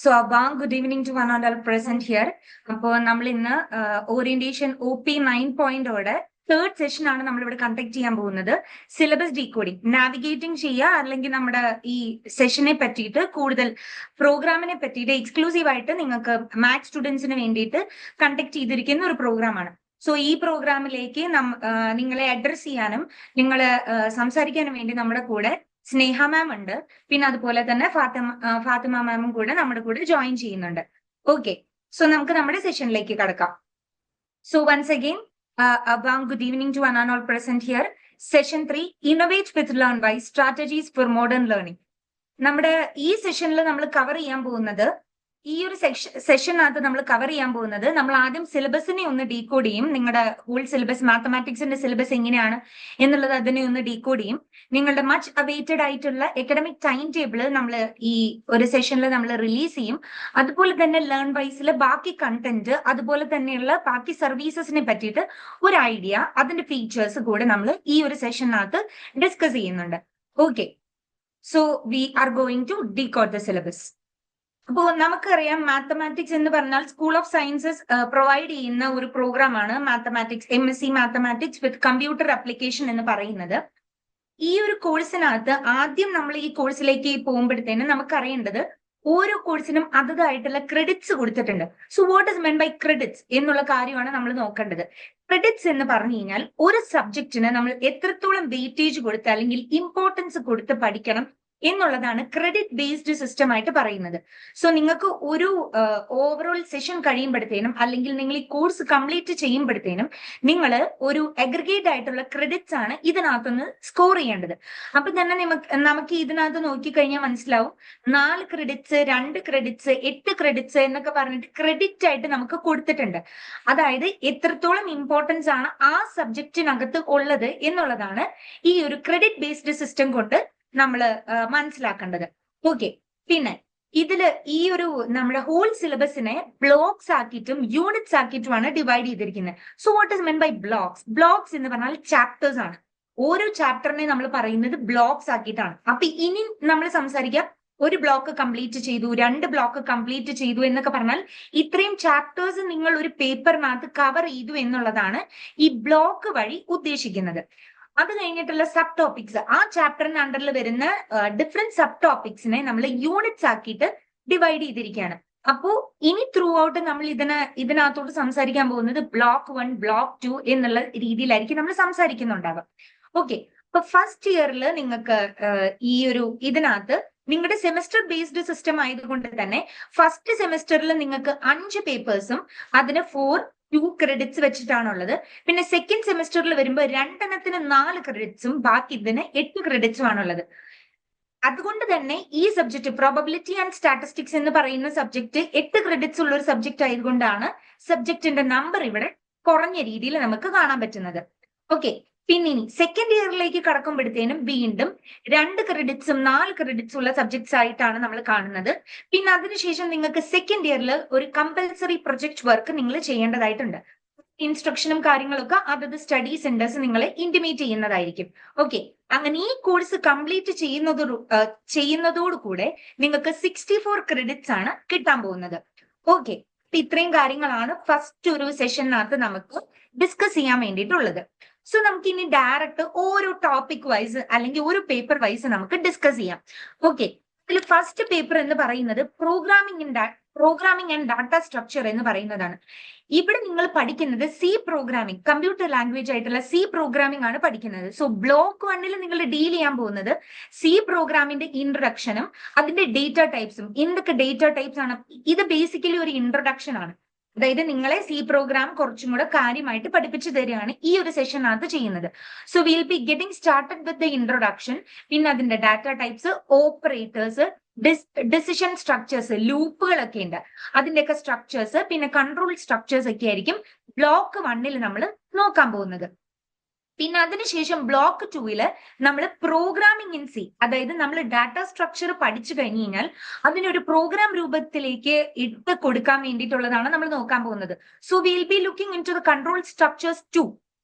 So a warm good evening to one and all present here. അപ്പോൾ നമ്മൾ ഇന്ന് orientation OP 9.0 third session ആണ് നമ്മൾ ഇവിടെ കണ്ടക്ട് ചെയ്യാൻ പോകുന്നത്. സിലബസ് ഡീകോഡിംഗ്, നാവിഗേറ്റിംഗ് ചെയ്യുക, അല്ലെങ്കിൽ നമ്മുടെ ഈ സെഷനെ പറ്റിയിട്ട് കൂടുതൽ പ്രോഗ്രാമിനെ പറ്റിയിട്ട് എക്സ്ക്ലൂസീവ് ആയിട്ട് നിങ്ങൾക്ക് മാത്സ് സ്റ്റുഡൻസിന് വേണ്ടിയിട്ട് കണ്ടക്ട് ചെയ്തിരിക്കുന്ന ഒരു പ്രോഗ്രാമാണ്. സോ ഈ പ്രോഗ്രാമിലേക്ക് നിങ്ങളെ അഡ്രസ് ചെയ്യാനും നിങ്ങളെ സംസാരിക്കാനും വേണ്ടി നമ്മുടെ കൂടെ സ്നേഹ മാം ഉണ്ട്. പിന്നെ അതുപോലെ തന്നെ ഫാത്തിമ മാമും കൂടെ നമ്മുടെ കൂടെ ജോയിൻ ചെയ്യുന്നുണ്ട്. ഓക്കെ, സോ നമുക്ക് നമ്മുടെ സെഷനിലേക്ക് കടക്കാം. So once again good evening to one and all present here. Session 3, innovate with learn by strategies for modern learning. നമ്മുടെ ഈ സെഷനിൽ നമ്മൾ കവർ ചെയ്യാൻ പോകുന്നത്, ഈ ഒരു സെഷനകത്ത് നമ്മൾ കവർ ചെയ്യാൻ പോകുന്നത്, നമ്മൾ ആദ്യം സിലബസിനെ ഒന്ന് ഡീകോഡ് ചെയ്യും. നിങ്ങളുടെ ഹോൾ സിലബസ്, മാത്തമാറ്റിക്സിന്റെ സിലബസ് എങ്ങനെയാണ് എന്നുള്ളത് അതിനെ ഒന്ന് ഡീകോഡ് ചെയ്യും. നിങ്ങളുടെ മച്ച് അവൈറ്റഡ് ആയിട്ടുള്ള അക്കാഡമിക് ടൈം ടേബിൾ നമ്മൾ ഈ ഒരു സെഷനിൽ നമ്മൾ റിലീസ് ചെയ്യും. അതുപോലെ തന്നെ ലേൺ വൈസിൽ ബാക്കി കണ്ടന്റ്, അതുപോലെ തന്നെയുള്ള ബാക്കി സർവീസസിനെ പറ്റിയിട്ട് ഒരു ഐഡിയ, അതിന്റെ ഫീച്ചേഴ്സ് കൂടെ നമ്മൾ ഈ ഒരു സെഷനകത്ത് ഡിസ്കസ് ചെയ്യുന്നുണ്ട്. Okay, so we are going to decode the syllabus. അപ്പോൾ നമുക്കറിയാം, മാത്തമാറ്റിക്സ് എന്ന് പറഞ്ഞാൽ സ്കൂൾ ഓഫ് സയൻസസ് പ്രൊവൈഡ് ചെയ്യുന്ന ഒരു പ്രോഗ്രാമാണ് mathematics, MSc mathematics with computer application എന്ന് പറയുന്നത്. ഈ ഒരു കോഴ്സിനകത്ത് ആദ്യം നമ്മൾ ഈ കോഴ്സിലേക്ക് പോകുമ്പോഴത്തേനും നമുക്കറിയേണ്ടത്, ഓരോ കോഴ്സിനും അതതായിട്ടുള്ള ക്രെഡിറ്റ്സ് കൊടുത്തിട്ടുണ്ട്. So what is meant by credits എന്നുള്ള കാര്യമാണ് നമ്മൾ നോക്കേണ്ടത്. ക്രെഡിറ്റ്സ് എന്ന് പറഞ്ഞു കഴിഞ്ഞാൽ ഒരു സബ്ജക്റ്റിന് നമ്മൾ എത്രത്തോളം വെയിറ്റേജ് കൊടുത്ത് അല്ലെങ്കിൽ ഇമ്പോർട്ടൻസ് കൊടുത്ത് പഠിക്കണം എന്നുള്ളതാണ് ക്രെഡിറ്റ് ബേസ്ഡ് സിസ്റ്റം ആയിട്ട് പറയുന്നത്. സോ നിങ്ങൾക്ക് ഒരു ഓവറോൾ സെഷൻ കഴിയുമ്പോഴത്തേനും, അല്ലെങ്കിൽ നിങ്ങൾ ഈ കോഴ്സ് കംപ്ലീറ്റ് ചെയ്യുമ്പോഴത്തേനും നിങ്ങൾ ഒരു അഗ്രിഗേറ്റ് ആയിട്ടുള്ള ക്രെഡിറ്റ്സ് ആണ് ഇതിനകത്തുനിന്ന് സ്കോർ ചെയ്യേണ്ടത്. അപ്പൊ തന്നെ നമുക്ക് ഇതിനകത്ത് നോക്കിക്കഴിഞ്ഞാൽ മനസ്സിലാവും, 4 ക്രെഡിറ്റ്സ്, 2 ക്രെഡിറ്റ്സ്, 8 ക്രെഡിറ്റ്സ് എന്നൊക്കെ പറഞ്ഞിട്ട് ക്രെഡിറ്റ് ആയിട്ട് നമുക്ക് കൊടുത്തിട്ടുണ്ട്. അതായത് എത്രത്തോളം ഇമ്പോർട്ടൻസ് ആണ് ആ സബ്ജക്റ്റിനകത്ത് ഉള്ളത് എന്നുള്ളതാണ് ഈ ഒരു ക്രെഡിറ്റ് ബേസ്ഡ് സിസ്റ്റം കൊണ്ട് നമ്മൾ മനസ്സിലാക്കേണ്ടത്. ഓക്കെ, പിന്നെ ഇതില് ഈ ഒരു നമ്മുടെ ഹോൾ സിലബസിനെ ബ്ലോക്സ് ആക്കിയിട്ടും യൂണിറ്റ്സ് ആക്കിയിട്ടുമാണ് ഡിവൈഡ് ചെയ്തിരിക്കുന്നത്. So what is meant by blocks? Blocks എന്ന് പറഞ്ഞാൽ ചാപ്റ്റേഴ്സ് ആണ്. ഓരോ ചാപ്റ്ററിനെ നമ്മൾ പറയുന്നത് ബ്ലോക്സ് ആക്കിയിട്ടാണ്. അപ്പൊ ഇനി നമ്മൾ സംസാരിക്കാം, ഒരു ബ്ലോക്ക് കംപ്ലീറ്റ് ചെയ്തു, 2 ബ്ലോക്ക് കംപ്ലീറ്റ് ചെയ്തു എന്നൊക്കെ പറഞ്ഞാൽ ഇത്രയും ചാപ്റ്റേഴ്സ് നിങ്ങൾ ഒരു പേപ്പറിനകത്ത് കവർ ചെയ്തു എന്നുള്ളതാണ് ഈ ബ്ലോക്ക് വഴി ഉദ്ദേശിക്കുന്നത്. അത് കഴിഞ്ഞിട്ടുള്ള സബ് ടോപ്പിക്സ്, ആ ചാപ്റ്ററിന് അണ്ടറിൽ വരുന്ന ഡിഫറെന്റ് സബ് ടോപ്പിക്സിനെ നമ്മൾ യൂണിറ്റ്സ് ആക്കിയിട്ട് ഡിവൈഡ് ചെയ്തിരിക്കുകയാണ്. അപ്പോ ഇനി ത്രൂ ഔട്ട് നമ്മൾ ഇതിനകത്തോട്ട് സംസാരിക്കാൻ പോകുന്നത് ബ്ലോക്ക് 1, ബ്ലോക്ക് 2 എന്നുള്ള രീതിയിലായിരിക്കും നമ്മൾ സംസാരിക്കുന്നുണ്ടാവുക. ഓക്കെ, അപ്പൊ ഫസ്റ്റ് ഇയറിൽ നിങ്ങൾക്ക് ഈ ഒരു ഇതിനകത്ത് നിങ്ങളുടെ സെമിസ്റ്റർ ബേസ്ഡ് സിസ്റ്റം ആയതുകൊണ്ട് തന്നെ ഫസ്റ്റ് സെമിസ്റ്ററിൽ നിങ്ങൾക്ക് 5 പേപ്പേഴ്സും അതിന് 2 ക്രെഡിറ്റ്സ് വെച്ചിട്ടാണുള്ളത്. പിന്നെ സെക്കൻഡ് സെമിസ്റ്ററിൽ വരുമ്പോൾ 2 4 ക്രെഡിറ്റ്സും ബാക്കി ഇതിന് 8 ക്രെഡിറ്റ്സും ആണുള്ളത്. അതുകൊണ്ട് തന്നെ ഈ സബ്ജക്ട് പ്രോബബിലിറ്റി ആൻഡ് സ്റ്റാറ്റിസ്റ്റിക്സ് എന്ന് പറയുന്ന സബ്ജക്ട് 8 ക്രെഡിറ്റ്സ് ഉള്ള ഒരു സബ്ജക്ട് ആയതുകൊണ്ടാണ് സബ്ജക്റ്റിന്റെ നമ്പർ ഇവിടെ കുറഞ്ഞ രീതിയിൽ നമുക്ക് കാണാൻ പറ്റുന്നത്. ഓക്കെ, പിന്നെ ഇനി സെക്കൻഡ് ഇയറിലേക്ക് കടക്കുമ്പോഴത്തേനും വീണ്ടും 2 ക്രെഡിറ്റ്സും 4 ക്രെഡിറ്റ്സും ഉള്ള സബ്ജക്ട്സ് ആയിട്ടാണ് നമ്മൾ കാണുന്നത്. പിന്നെ അതിനുശേഷം നിങ്ങൾക്ക് സെക്കൻഡ് ഇയറിൽ ഒരു കമ്പൽസറി പ്രൊജക്ട് വർക്ക് നിങ്ങൾ ചെയ്യേണ്ടതായിട്ടുണ്ട്. ഇൻസ്ട്രക്ഷനും കാര്യങ്ങളൊക്കെ അതത് സ്റ്റഡി സെന്റേഴ്സ് നിങ്ങളെ ഇന്റിമേറ്റ് ചെയ്യുന്നതായിരിക്കും. ഓക്കെ, അങ്ങനെ ഈ കോഴ്സ് കംപ്ലീറ്റ് ചെയ്യുന്നതോടുകൂടെ നിങ്ങൾക്ക് 64 ക്രെഡിറ്റ്സ് ആണ് കിട്ടാൻ പോകുന്നത്. ഓക്കെ, ഇത്രയും കാര്യങ്ങളാണ് ഫസ്റ്റ് ഒരു സെഷനകത്ത് നമുക്ക് ഡിസ്കസ് ചെയ്യാൻ വേണ്ടിയിട്ടുള്ളത്. സോ നമുക്ക് ഇനി ഡയറക്റ്റ് ഓരോ ടോപ്പിക് വൈസ് അല്ലെങ്കിൽ ഒരു പേപ്പർ വൈസ് നമുക്ക് ഡിസ്കസ് ചെയ്യാം. ഓക്കെ, ഇതിൽ ഫസ്റ്റ് പേപ്പർ എന്ന് പറയുന്നത് പ്രോഗ്രാമിംഗ് ആൻഡ് ഡാറ്റ സ്ട്രക്ചർ എന്ന് പറയുന്നതാണ്. ഇവിടെ നിങ്ങൾ പഠിക്കുന്നത് C പ്രോഗ്രാമിംഗ്, കമ്പ്യൂട്ടർ ലാംഗ്വേജ് ആയിട്ടുള്ള C പ്രോഗ്രാമിംഗ് ആണ് പഠിക്കുന്നത്. സോ ബ്ലോക്ക് 1 നിങ്ങൾ ഡീൽ ചെയ്യാൻ പോകുന്നത് C പ്രോഗ്രാമിന്റെ ഇൻട്രൊഡക്ഷനും അതിന്റെ ഡേറ്റ ടൈപ്സും. എന്തൊക്കെ ഡേറ്റ ടൈപ്സ് ആണ്? ഇത് ബേസിക്കലി ഒരു ഇൻട്രൊഡക്ഷൻ ആണ്. അതായത് നിങ്ങളെ C പ്രോഗ്രാം കുറച്ചും കൂടെ കാര്യമായിട്ട് പഠിപ്പിച്ചു തരികയാണ് ഈ ഒരു സെഷനകത്ത് ചെയ്യുന്നത്. So will be getting started with the introduction. പിന്നെ അതിന്റെ data types, operators, decision structures, ലൂപ്പുകളൊക്കെ ഉണ്ട്, അതിന്റെയൊക്കെ സ്ട്രക്ചേഴ്സ്, പിന്നെ കൺട്രോൾ സ്ട്രക്ചേഴ്സ് ഒക്കെ ആയിരിക്കും ബ്ലോക്ക് 1 നമ്മൾ നോക്കാൻ പോകുന്നത്. പിന്നെ അതിനുശേഷം ബ്ലോക്ക് 2 നമ്മൾ പ്രോഗ്രാമിംഗ് ഇൻ C, അതായത് നമ്മൾ ഡാറ്റ സ്ട്രക്ചർ പഠിച്ചു കഴിഞ്ഞു കഴിഞ്ഞാൽ അതിനൊരു പ്രോഗ്രാം രൂപത്തിലേക്ക് ഇട്ട് കൊടുക്കാൻ വേണ്ടിയിട്ടുള്ളതാണ് നമ്മൾ നോക്കാൻ പോകുന്നത്. So will be looking into the control structures 2.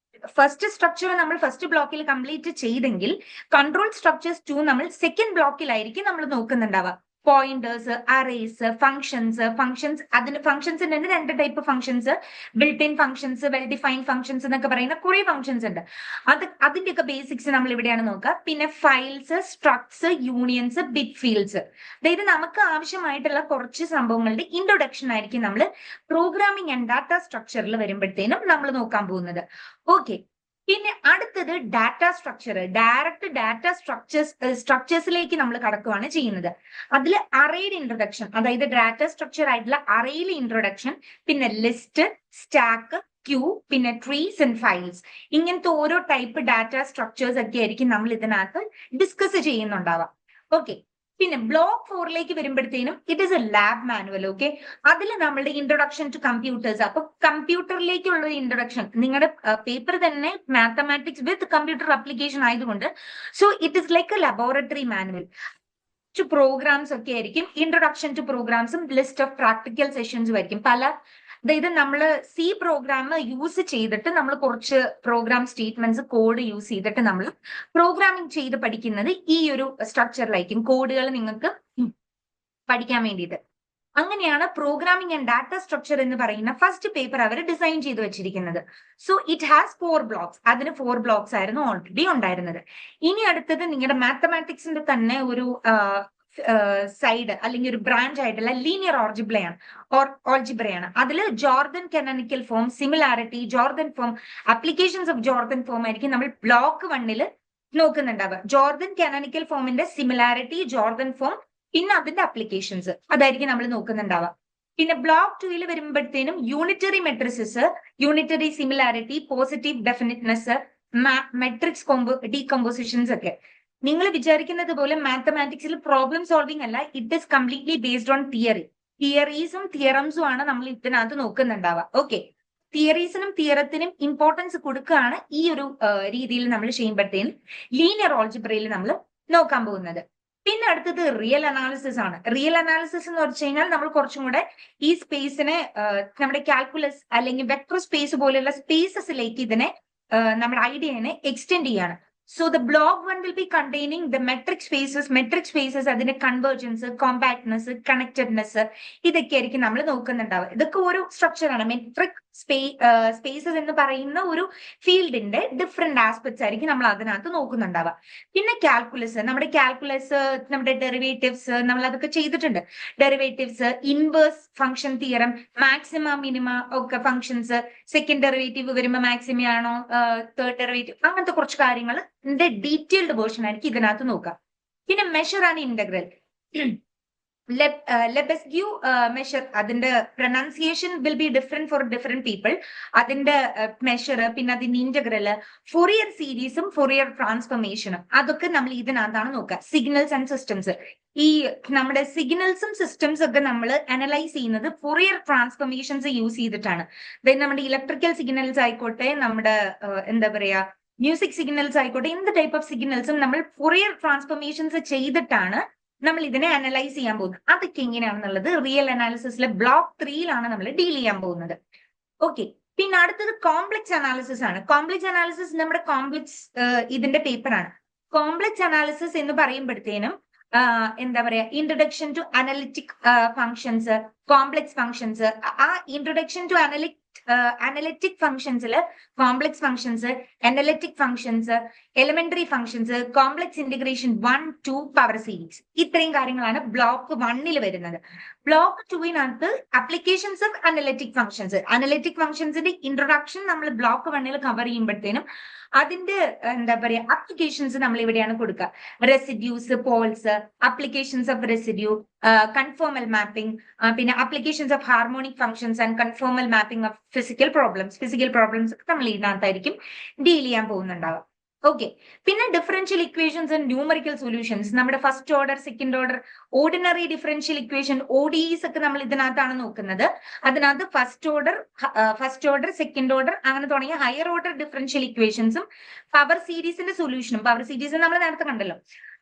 First structure നമ്മൾ ഫസ്റ്റ് ബ്ലോക്കിൽ കംപ്ലീറ്റ് ചെയ്തെങ്കിൽ കൺട്രോൾ സ്ട്രക്ചേഴ്സ് 2 നമ്മൾ സെക്കൻഡ് ബ്ലോക്കിലായിരിക്കും നമ്മൾ നോക്കുന്നുണ്ടാവുക. പോയിന്റേഴ്സ്, അറേസ്, ഫംഗ്ഷൻസ് അതിന്റെ ഫംഗ്ഷൻസിന് തന്നെ രണ്ട് type functions, built in functions, well defined functions എന്നൊക്കെ പറയുന്ന കുറെ ഫംഗ്ഷൻസ് ഉണ്ട്. അതിന്റെയൊക്കെ ബേസിക്സ് നമ്മൾ ഇവിടെയാണ് നോക്കുക. പിന്നെ ഫയൽസ്, സ്ട്രക്ട്സ്, യൂണിയൻസ്, ബിറ്റ് ഫീൽഡ്സ്. അതായത് നമുക്ക് ആവശ്യമായിട്ടുള്ള കുറച്ച് സംഭവങ്ങളുടെ ഇൻട്രൊഡക്ഷൻ ആയിരിക്കും നമ്മൾ പ്രോഗ്രാമിംഗ് ആൻഡ് ഡാറ്റ സ്ട്രക്ചറിൽ വരുമ്പോഴത്തേനും നമ്മൾ നോക്കാൻ പോകുന്നത്. ഓക്കെ, പിന്നെ അടുത്തത് ഡാറ്റ സ്ട്രക്ചർ. ഡയറക്റ്റ് ഡാറ്റ സ്ട്രക്ചേഴ്സിലേക്ക് നമ്മൾ കടക്കുകയാണ് ചെയ്യുന്നത്. അതിൽ അറേയുടെ ഇൻട്രൊഡക്ഷൻ, അതായത് ഡാറ്റ സ്ട്രക്ചർ ആയിട്ടുള്ള അറേയിലെ ഇൻട്രൊഡക്ഷൻ, പിന്നെ ലിസ്റ്റ്, സ്റ്റാക്ക്, ക്യൂ, പിന്നെ ട്രീസ് ആൻഡ് ഫയൽസ്, ഇങ്ങനത്തെ ഓരോ ടൈപ്പ് ഡാറ്റ സ്ട്രക്ചേഴ്സ് ഒക്കെ ആയിരിക്കും നമ്മൾ ഇതിനകത്ത് ഡിസ്കസ് ചെയ്യുന്നുണ്ടാവാം. ഓക്കെ, പിന്നെ ബ്ലോക്ക് 4ലേക്ക് വരുമ്പോഴത്തേനും it is a lab manual. Okay, അതിൽ നമ്മളുടെ ഇൻട്രൊഡക്ഷൻ ടു കമ്പ്യൂട്ടേഴ്സ്, അപ്പൊ കമ്പ്യൂട്ടറിലേക്കുള്ള ഒരു ഇൻട്രൊഡക്ഷൻ, നിങ്ങളുടെ പേപ്പർ തന്നെ മാത്തമാറ്റിക്സ് വിത്ത് കമ്പ്യൂട്ടർ ആപ്ലിക്കേഷൻ ആയതുകൊണ്ട് so it is like a laboratory manual. To programs ഒക്കെ ആയിരിക്കും, ഇൻട്രൊഡക്ഷൻ ടു പ്രോഗ്രാംസും ലിസ്റ്റ് ഓഫ് പ്രാക്ടിക്കൽ സെഷൻസും ആയിരിക്കും. അതായത് നമ്മൾ സി പ്രോഗ്രാം യൂസ് ചെയ്തിട്ട് നമ്മൾ കുറച്ച് പ്രോഗ്രാം സ്റ്റേറ്റ്മെന്റ്സ് കോഡ് യൂസ് ചെയ്തിട്ട് നമ്മൾ പ്രോഗ്രാമിംഗ് ചെയ്ത് പഠിക്കുന്നത് ഈ ഒരു സ്ട്രക്ചറിലായിരിക്കും, കോഡുകൾ നിങ്ങൾക്ക് പഠിക്കാൻ വേണ്ടിയിട്ട്. അങ്ങനെയാണ് പ്രോഗ്രാമിംഗ് ആൻഡ് ഡാറ്റ സ്ട്രക്ചർ എന്ന് പറയുന്ന ഫസ്റ്റ് പേപ്പർ അവർ ഡിസൈൻ ചെയ്ത് വെച്ചിരിക്കുന്നത്. So it has 4 blocks. അതിന് 4 ബ്ലോക്സ് ആയിരുന്നു ഓൾറെഡി ഉണ്ടായിരുന്നത്. ഇനി അടുത്തത് നിങ്ങളുടെ മാത്തമാറ്റിക്സിന്റെ തന്നെ ഒരു സൈഡ് അല്ലെങ്കിൽ ഒരു ബ്രാഞ്ച് ആയിട്ടുള്ള ലീനിയർ ഓൾജിബ്രയാണ്. അതിൽ Jordan canonical form, similarity, Jordan form, applications of Jordan form ആയിരിക്കും നമ്മൾ ബ്ലോക്ക് 1 നോക്കുന്നുണ്ടാവുക. ജോർദൻ കാനോനിക്കൽ ഫോമിന്റെ സിമിലാരിറ്റി, ജോർദൻ ഫോം, പിന്നെ അതിന്റെ അപ്ലിക്കേഷൻസ്, അതായിരിക്കും നമ്മൾ നോക്കുന്നുണ്ടാവുക. പിന്നെ ബ്ലോക്ക് 2 വരുമ്പോഴത്തേനും unitary matrices, unitary similarity, positive definiteness, matrix decompositions ഒക്കെ. നിങ്ങൾ വിചാരിക്കുന്നത് പോലെ മാത്തമാറ്റിക്സിൽ പ്രോബ്ലം സോൾവിംഗ് അല്ല, it is completely based on തിയറീസും തിയറംസും ആണ് നമ്മൾ ഇതിനകത്ത് നോക്കുന്നുണ്ടാവുക. ഓക്കെ, തിയറീസിനും തിയറത്തിനും ഇമ്പോർട്ടൻസ് കൊടുക്കുകയാണ് ഈ ഒരു രീതിയിൽ നമ്മൾ ചെയ്യുമ്പോഴത്തേനും ലീനിയർ ഓൾജിബ്രയിൽ നമ്മൾ നോക്കാൻ പോകുന്നത്. പിന്നെ അടുത്തത് റിയൽ അനാലിസിസ് ആണ്. റിയൽ അനാലിസിസ് എന്ന് വെച്ച് കഴിഞ്ഞാൽ നമ്മൾ കുറച്ചും കൂടെ ഈ സ്പേസിനെ നമ്മുടെ കാൽക്കുലസ് അല്ലെങ്കിൽ വെക്ടർ സ്പേസ് പോലെയുള്ള സ്പേസസിലേക്ക് ഇതിനെ നമ്മുടെ ഐഡിയനെ എക്സ്റ്റെൻഡ് ചെയ്യാണ്. So the block 1 will be containing the metric spaces, അതിന്റെ കൺവേർജൻസ്, കോമ്പാക്ട്നെസ്, കണക്റ്റഡ്നെസ്, ഇതൊക്കെ ആയിരിക്കും നമ്മൾ നോക്കുന്നുണ്ടാവുക. ഇതൊക്കെ ഒരു സ്ട്രക്ചറാണ്. മെട്രിക് സ്പേസസ് എന്ന് പറയുന്ന ഒരു ഫീൽഡിന്റെ ഡിഫറെന്റ് ആസ്പെക്ട്സ് ആയിരിക്കും നമ്മൾ അതിനകത്ത് നോക്കുന്നുണ്ടാവുക. പിന്നെ കാൽക്കുലസ്, നമ്മുടെ ഡെറിവേറ്റീവ്സ് നമ്മൾ അതൊക്കെ ചെയ്തിട്ടുണ്ട്. Derivatives, inverse function theorem, maxima minima ഒക്കെ ഫംഗ്ഷൻസ്, സെക്കൻഡ് ഡെറിവേറ്റീവ് വരുമ്പോൾ മാക്സിമ ആണോ, തേർഡ് ഡെറിവേറ്റീവ്, അങ്ങനത്തെ കുറച്ച് കാര്യങ്ങൾ ഡീറ്റെയിൽഡ് വേർഷൻ ആയിരിക്കും ഇതിനകത്ത് നോക്കാം. പിന്നെ measure and integral, Lebesgue measure, അതിന്റെ pronunciation will be different for different people. അതിന്റെ മെഷർ, പിന്നെ അതിന്റെ ഇന്റഗ്രല്, ഫൊറിയർ സീരീസും ഫൊറിയർ ട്രാൻസ്ഫോർമേഷനും, അതൊക്കെ നമ്മൾ ഇതിനകത്താണ് നോക്കുക. സിഗ്നൽസ് ആൻഡ് സിസ്റ്റംസ്, ഈ നമ്മുടെ സിഗ്നൽസും സിസ്റ്റംസ് ഒക്കെ നമ്മൾ അനലൈസ് ചെയ്യുന്നത് ഫൊറിയർ ട്രാൻസ്ഫോർമേഷൻസ് യൂസ് ചെയ്തിട്ടാണ്. അതായത് നമ്മുടെ ഇലക്ട്രിക്കൽ സിഗ്നൽസ് ആയിക്കോട്ടെ, നമ്മുടെ എന്താ പറയാ മ്യൂസിക് സിഗ്നൽസ് ആയിക്കോട്ടെ, എന്ത് ടൈപ്പ് ഓഫ് സിഗ്നൽസും നമ്മൾ ഫൊറിയർ ട്രാൻസ്ഫോർമേഷൻസ് ചെയ്തിട്ടാണ് നമ്മൾ ഇതിനെ അനലൈസ് ചെയ്യാൻ പോകുന്നത്. അതൊക്കെ എങ്ങനെയാണെന്നുള്ളത് റിയൽ അനാലിസിസിലെ ബ്ലോക്ക് 3 നമ്മൾ ഡീൽ ചെയ്യാൻ പോകുന്നത്. ഓക്കെ, പിന്നെ അടുത്തത് കോംപ്ലക്സ് അനാലിസിസ് ആണ്. കോംപ്ലക്സ് അനാലിസിസ് നമ്മുടെ ഇതിന്റെ പേപ്പറാണ്. കോംപ്ലക്സ് അനാലിസിസ് എന്ന് പറയുമ്പോഴത്തേനും എന്താ പറയാ, introduction to analytic functions, complex functions, ആ ഇൻട്രൊഡക്ഷൻ ടു അനലിറ്റിക് ഫങ്ഷൻസിൽ complex functions, analytic functions, elementary functions, complex integration 1, 2, power series, ഇത്രയും കാര്യങ്ങളാണ് ബ്ലോക്ക് 1 വരുന്നത്. ബ്ലോക്ക് 2 അപ്ലിക്കേഷൻസ് ഓഫ് അനലിറ്റിക് ഫങ്ഷൻസിന്റെ ഇൻട്രൊഡക്ഷൻ നമ്മൾ ബ്ലോക്ക് 1 കവർ ചെയ്യുമ്പോഴത്തേനും അതിന്റെ എന്താ പറയാ അപ്ലിക്കേഷൻസ് നമ്മൾ ഇവിടെയാണ് കൊടുക്കുക. Residues, poles, applications of residue, conformal mapping, പിന്നെ applications of harmonic functions and conformal mapping of physical problems നമ്മൾ ഇതിനകത്തായിരിക്കും ഡീൽ ചെയ്യാൻ പോകുന്നുണ്ടാവുക. ഓക്കെ, പിന്നെ differential equations and numerical solutions, നമ്മുടെ first order, second order, ordinary differential equation, ODEs ഒക്കെ നമ്മൾ ഇതിനകത്താണ് നോക്കുന്നത്. അതിനകത്ത് ഫസ്റ്റ് ഓർഡർ, സെക്കൻഡ് ഓർഡർ, അങ്ങനെ തുടങ്ങിയ ഹയർ ഓർഡർ ഡിഫറൻഷ്യൽ ഇക്വേഷൻസും പവർ സീരീസിന്റെ സൊല്യൂഷനും, പവർ സീരീസ് നമ്മൾ നേരത്തെ കണ്ടല്ലോ,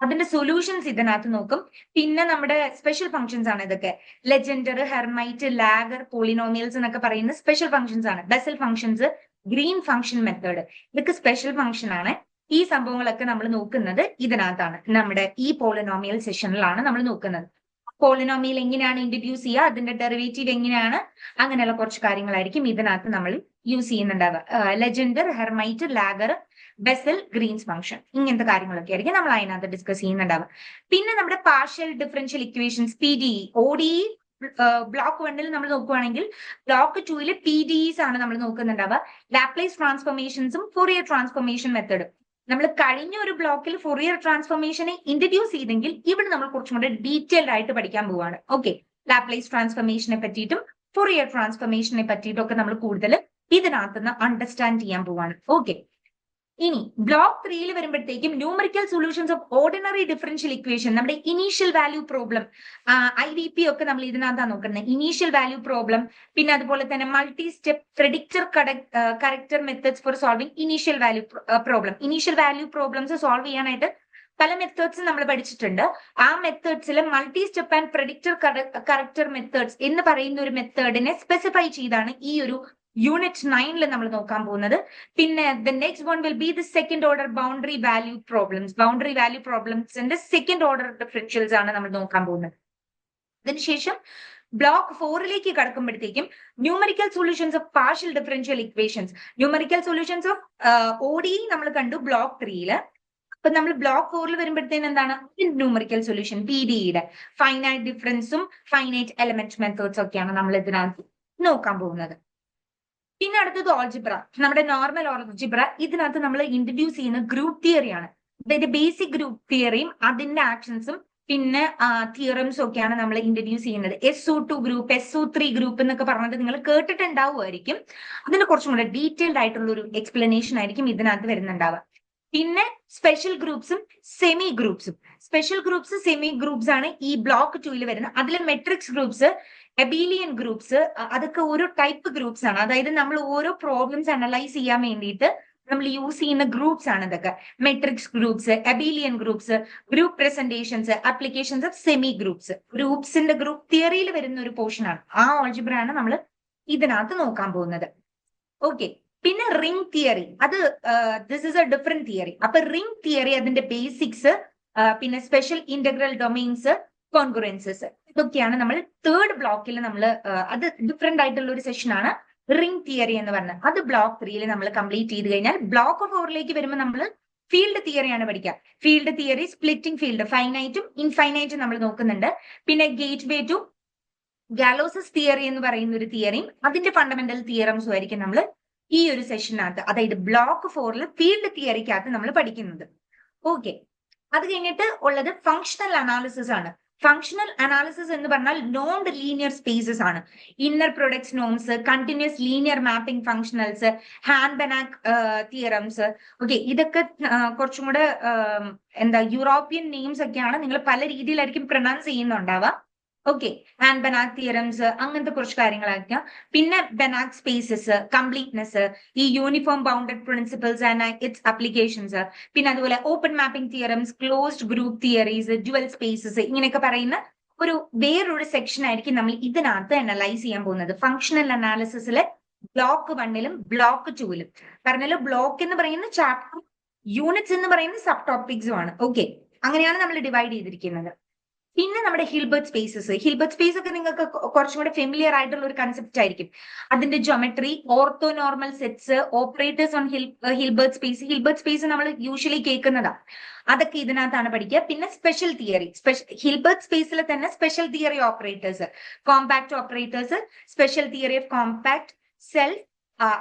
അതിന്റെ സൊല്യൂഷൻസ് ഇതിനകത്ത് നോക്കും. പിന്നെ നമ്മുടെ സ്പെഷ്യൽ ഫംഗ്ഷൻസ് ആണ് ഇതൊക്കെ. ലെജൻഡർ, ഹെർമൈറ്റ്, ലാഗർ, പോളിനോമിയൽസ് എന്നൊക്കെ പറയുന്ന സ്പെഷ്യൽ ഫംഗ്ഷൻസ് ആണ്. Bessel functions, Green function method, ഇതൊക്കെ സ്പെഷ്യൽ ഫംഗ്ഷൻ ആണ്. ഈ സംഭവങ്ങളൊക്കെ നമ്മൾ നോക്കുന്നത് ഇതിനകത്താണ്. നമ്മുടെ ഈ പോളിനോമിയൽ സെഷനിലാണ് നമ്മൾ നോക്കുന്നത്. പോളിനോമിയൽ എങ്ങനെയാണ് ഇൻട്രൊഡ്യൂസ് ചെയ്യുക, അതിന്റെ ഡെറിവേറ്റീവ് എങ്ങനെയാണ്, അങ്ങനെയുള്ള കുറച്ച് കാര്യങ്ങളായിരിക്കും ഇതിനകത്ത് നമ്മൾ യൂസ് ചെയ്യുന്നുണ്ടാവുക. Legendre, Hermite, Laguerre, Bessel, Green's function, ഇങ്ങനത്തെ കാര്യങ്ങളൊക്കെ ആയിരിക്കും നമ്മൾ അതിനകത്ത് ഡിസ്കസ് ചെയ്യുന്നുണ്ടാവുക. പിന്നെ നമ്മുടെ partial differential equations, PDE, ODE block 1 നമ്മൾ നോക്കുവാണെങ്കിൽ ബ്ലോക്ക് 2 PDEs ആണ് നമ്മൾ നോക്കുന്നുണ്ടാവുക. ലാപ്ലേസ് ട്രാൻസ്ഫോർമേഷൻസും ഫൊറിയർ ട്രാൻസ്ഫോർമേഷൻ മെത്തേഡും. നമ്മൾ കഴിഞ്ഞ ഒരു ബ്ലോക്കിൽ ഫൊറിയർ ട്രാൻസ്ഫോർമേഷനെ ഇൻട്രൊഡ്യൂസ് ചെയ്തെങ്കിൽ ഇവിടെ നമ്മൾ കുറച്ചും കൂടെ ഡീറ്റെയിൽഡ് ആയിട്ട് പഠിക്കാൻ പോവാണ്. ഓക്കെ, ലാപ്ലേസ് ട്രാൻസ്ഫോർമേഷനെ പറ്റിയിട്ടും ഫൊറിയർ ട്രാൻസ്ഫോർമേഷനെ പറ്റിയിട്ടും ഒക്കെ നമ്മൾ കൂടുതൽ ഇതിനകത്തുനിന്ന് അണ്ടർസ്റ്റാൻഡ് ചെയ്യാൻ പോവാണ്. ഓക്കെ, ഇനി ബ്ലോക്ക് 3 വരുമ്പോഴത്തേക്കും numerical solutions of ordinary differential equation, നമ്മുടെ ഇനീഷ്യൽ വാല്യൂ പ്രോബ്ലം, IVP ഒക്കെ നമ്മൾ ഇതിനകത്താണ് നോക്കുന്നത്. ഇനീഷ്യൽ വാല്യൂ പ്രോബ്ലം, പിന്നെ അതുപോലെ തന്നെ multi step predictor corrector methods for solving initial value problem. Initial value problems solve ചെയ്യാനായിട്ട് പല മെത്തേഡ്സ് നമ്മൾ പഠിച്ചിട്ടുണ്ട്. ആ മെത്തേഡ്സിൽ multi step and predictor corrector methods എന്ന് പറയുന്ന ഒരു മെത്തേഡിനെ സ്പെസിഫൈ ചെയ്താണ് ഈ ഒരു യൂണിറ്റ് 9 നമ്മൾ നോക്കാൻ പോകുന്നത്. പിന്നെ the next one will be the second order boundary value problems. Boundary value പ്രോബ്ലംസിന്റെ സെക്കൻഡ് ഓർഡർ ഡിഫറൻഷ്യൽസ് ആണ് നമ്മൾ നോക്കാൻ പോകുന്നത്. അതിനുശേഷം ബ്ലോക്ക് 4 കടക്കുമ്പോഴത്തേക്കും numerical solutions of partial differential equations. Numerical solutions of ODE നമ്മൾ കണ്ടു ബ്ലോക്ക് 3. അപ്പൊ നമ്മൾ ബ്ലോക്ക് 4 വരുമ്പോഴത്തേന് എന്താണ് ന്യൂമറിക്കൽ സൊല്യൂഷൻ, PDEയുടെ ഫൈനൈറ്റ് ഡിഫറൻസും ഫൈനൈറ്റ് എലമെന്റ് മെത്തേഡ്സ് ഒക്കെയാണ് നമ്മൾ ഇതിനകത്ത് നോക്കാൻ പോകുന്നത്. പിന്നെ അടുത്തത് ഓൾജിബ്ര, നമ്മുടെ നോർമൽ ഓൾജിബ്ര. ഇതിനകത്ത് നമ്മൾ ഇൻട്രൊഡ്യൂസ് ചെയ്യുന്ന ഗ്രൂപ്പ് തിയറിയാണ്. അതായത് ബേസിക് ഗ്രൂപ്പ് തിയറിയും അതിന്റെ ആക്ഷൻസും പിന്നെ തിയറംസും ഒക്കെയാണ് നമ്മൾ ഇൻട്രൊഡ്യൂസ് ചെയ്യുന്നത്. SO2 ഗ്രൂപ്പ്, SO3 ഗ്രൂപ്പ് എന്നൊക്കെ പറഞ്ഞിട്ട് നിങ്ങൾ കേട്ടിട്ടുണ്ടാവുമായിരിക്കും. അതിന് കുറച്ചും കൂടെ ഡീറ്റെയിൽഡ് ആയിട്ടുള്ള ഒരു എക്സ്പ്ലനേഷൻ ആയിരിക്കും ഇതിനകത്ത് വരുന്നുണ്ടാവുക. പിന്നെ സ്പെഷ്യൽ ഗ്രൂപ്പ്സും സെമി ഗ്രൂപ്പ്സും. സ്പെഷ്യൽ ഗ്രൂപ്പ്സ്, സെമി ഗ്രൂപ്പ്സ് ആണ് ഈ ബ്ലോക്ക് 2 വരുന്നത്. അതിൽ മെട്രിക്സ് ഗ്രൂപ്പ്സ്, എബീലിയൻ ഗ്രൂപ്പ്സ്, അതൊക്കെ ഓരോ ടൈപ്പ് ഗ്രൂപ്പ്സ് ആണ്. അതായത് നമ്മൾ ഓരോ പ്രോബ്ലംസ് അനലൈസ് ചെയ്യാൻ വേണ്ടിയിട്ട് നമ്മൾ യൂസ് ചെയ്യുന്ന ഗ്രൂപ്പ്സ് ആണ് ഇതൊക്കെ. Matrix groups, abelian groups, group presentations, applications of semi groups. ഗ്രൂപ്പ്സിന്റെ ഗ്രൂപ്പ് തിയറിയിൽ വരുന്ന ഒരു പോർഷൻ ആണ്. ആ ഓൾജിബ്ര ആണ് നമ്മൾ ഇതിനകത്ത് നോക്കാൻ പോകുന്നത്. ഓക്കെ, പിന്നെ റിംഗ് തിയറി, അത് this is A different theory. അപ്പൊ റിംഗ് തിയറി, അതിന്റെ ബേസിക്സ്, പിന്നെ സ്പെഷ്യൽ ഇന്റഗ്രൽ ഡൊമെയിൻസ്, കോൺഗ്രൻസസ്, ഇതൊക്കെയാണ് നമ്മൾ 3rd ബ്ലോക്കിൽ നമ്മൾ അത് ഡിഫറെന്റ് ആയിട്ടുള്ള ഒരു സെഷൻ ആണ് റിംഗ് തിയറി എന്ന് പറഞ്ഞത്. അത് ബ്ലോക്ക് 3 നമ്മൾ കംപ്ലീറ്റ് ചെയ്ത് കഴിഞ്ഞാൽ ബ്ലോക്ക് 4 വരുമ്പോൾ നമ്മൾ ഫീൽഡ് തിയറിയാണ് പഠിക്കുക. ഫീൽഡ് തിയറി, സ്പ്ലിറ്റിംഗ് ഫീൽഡ്, ഫൈനൈറ്റും ഇൻഫൈനൈറ്റും നമ്മൾ നോക്കുന്നുണ്ട്. പിന്നെ ഗേറ്റ് വേ ടു ഗാലോസസ് തിയറി എന്ന് പറയുന്ന ഒരു തിയറിയും അതിന്റെ ഫണ്ടമെന്റൽ തിയറംസും ആയിരിക്കും നമ്മൾ ഈ ഒരു സെഷനകത്ത്, അതായത് ബ്ലോക്ക് 4 ഫീൽഡ് തിയറിക്കകത്ത് നമ്മൾ പഠിക്കുന്നത്. ഓക്കെ, അത് കഴിഞ്ഞിട്ട് ഉള്ളത് ഫങ്ഷണൽ അനാലിസിസ് ആണ്. ഫങ്ഷണൽ അനാലിസിസ് എന്ന് പറഞ്ഞാൽ നോൺ ലീനിയർ സ്പേസസ് ആണ്. Inner products norms, continuous linear mapping functionals, Hahn Banach theorems. Okay, ഇതൊക്കെ കുറച്ചും കൂടെ എന്താ യൂറോപ്യൻ നെയിംസ് ഒക്കെയാണ്. നിങ്ങൾ പല രീതിയിലായിരിക്കും പ്രൊനൗൺസ് ചെയ്യുന്നുണ്ടാവുക. ഓക്കെ, ആൻഡ് ബെനാക് തിയറംസ്, അങ്ങനത്തെ കുറച്ച് കാര്യങ്ങളായിരിക്കാം. പിന്നെ ബെനാക് സ്പേസസ്, കംപ്ലീറ്റ്നെസ്, ഈ uniform bounded principles and it's applications, പിന്നെ അതുപോലെ open mapping theorems, closed group theories, dual spaces, ഇങ്ങനെയൊക്കെ പറയുന്ന ഒരു വേറൊരു സെക്ഷൻ ആയിരിക്കും നമ്മൾ ഇതിനകത്ത് അനലൈസ് ചെയ്യാൻ പോകുന്നത്. ഫങ്ഷണൽ അനാലിസിസിലെ ബ്ലോക്ക് 1 ബ്ലോക്ക് 2 പറഞ്ഞാലും ബ്ലോക്ക് എന്ന് പറയുന്ന ചാപ്റ്റർ, യൂണിറ്റ്സ് എന്ന് പറയുന്ന സബ് ടോപ്പിക്സും ആണ്. ഓക്കെ, അങ്ങനെയാണ് നമ്മൾ ഡിവൈഡ് ചെയ്തിരിക്കുന്നത്. പിന്നെ നമ്മുടെ ഹിൽബർട്ട് സ്പേസസ്. ഹിൽബർട്ട് സ്പേസ് ഒക്കെ നിങ്ങൾക്ക് കുറച്ചും കൂടെ ഫെമിലിയർ ആയിട്ടുള്ള ഒരു കൺസെപ്റ്റ് ആയിരിക്കും. അതിന്റെ geometry, orthonormal sets, operators on Hilbert space. Hilbert space നമ്മൾ യൂഷ്വലി കേൾക്കുന്നതാണ്. അതൊക്കെ ഇതിനകത്താണ് പഠിക്കുക. പിന്നെ സ്പെഷ്യൽ തിയറി, ഹിൽബർട്ട് സ്പേസിൽ തന്നെ special theory operators, compact operators, special theory of compact, self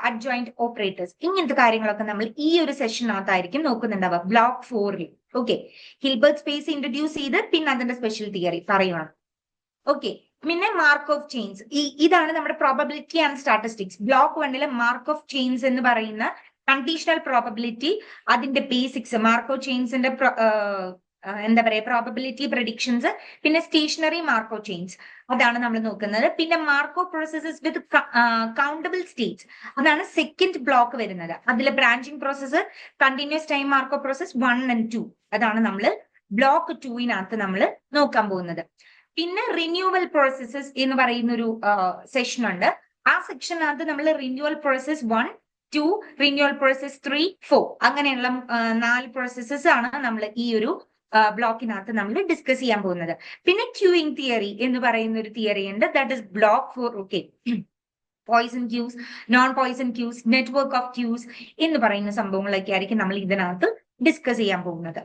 adjoint operators, ഇങ്ങനത്തെ കാര്യങ്ങളൊക്കെ നമ്മൾ ഈ ഒരു സെഷനകത്തായിരിക്കും നോക്കുന്നുണ്ടാവുക block 4. Okay, Hilbert space introduce ചെയ്ത് പിന്നെ അതിന്റെ സ്പെഷ്യൽ തിയറി പറയുകയാണ്. ഓക്കെ, പിന്നെ മാർക്ക് ഓഫ് ചെയിൻസ്, ഇതാണ് നമ്മുടെ probability and statistics. Block 1 Markov chains എന്ന് പറയുന്ന കണ്ടീഷണൽ പ്രോബബിലിറ്റി, അതിന്റെ ബേസിക്സ്, മാർക്ക് ഓഫ് ചെയിൻസിന്റെ എന്താ പറയാ പ്രോബബിലിറ്റി പ്രഡിക്ഷൻസ്, പിന്നെ സ്റ്റേഷനറി മാർക്കോ ചെയിൻസ്, അതാണ് നമ്മൾ നോക്കുന്നത്. പിന്നെ മാർക്കോ പ്രോസസ്സസ് വിത്ത് കൗണ്ടബിൾ സ്റ്റേറ്റ്സ്, അതാണ് സെക്കൻഡ് ബ്ലോക്ക് വരുന്നത്. അതിൽ branching process, continuous time Marco process 1 and 2, അതാണ് നമ്മൾ ബ്ലോക്ക് 2 നമ്മൾ നോക്കാൻ പോകുന്നത്. പിന്നെ റിന്യൂവൽ പ്രോസസ്സസ് എന്ന് പറയുന്ന ഒരു സെഷൻ ഉണ്ട്. ആ സെക്ഷനകത്ത് നമ്മൾ റിന്യൂവൽ പ്രോസസ് 1, 2, റിന്യൂവൽ പ്രോസസ് 3, 4 അങ്ങനെയുള്ള 4 പ്രോസസ്സസ് ആണ് നമ്മൾ ഈ ഒരു ബ്ലോക്കിനകത്ത് നമ്മൾ ഡിസ്കസ് ചെയ്യാൻ പോകുന്നത്. പിന്നെ ക്യൂയിങ് തിയറി എന്ന് പറയുന്ന ഒരു തിയറി ഉണ്ട്. That is block four okay Poisson queues, non Poisson queues, network of queues എന്ന് പറയുന്ന സംഭവങ്ങളൊക്കെ ആയിരിക്കും നമ്മൾ ഇതിനകത്ത് ഡിസ്കസ് ചെയ്യാൻ പോകുന്നത്.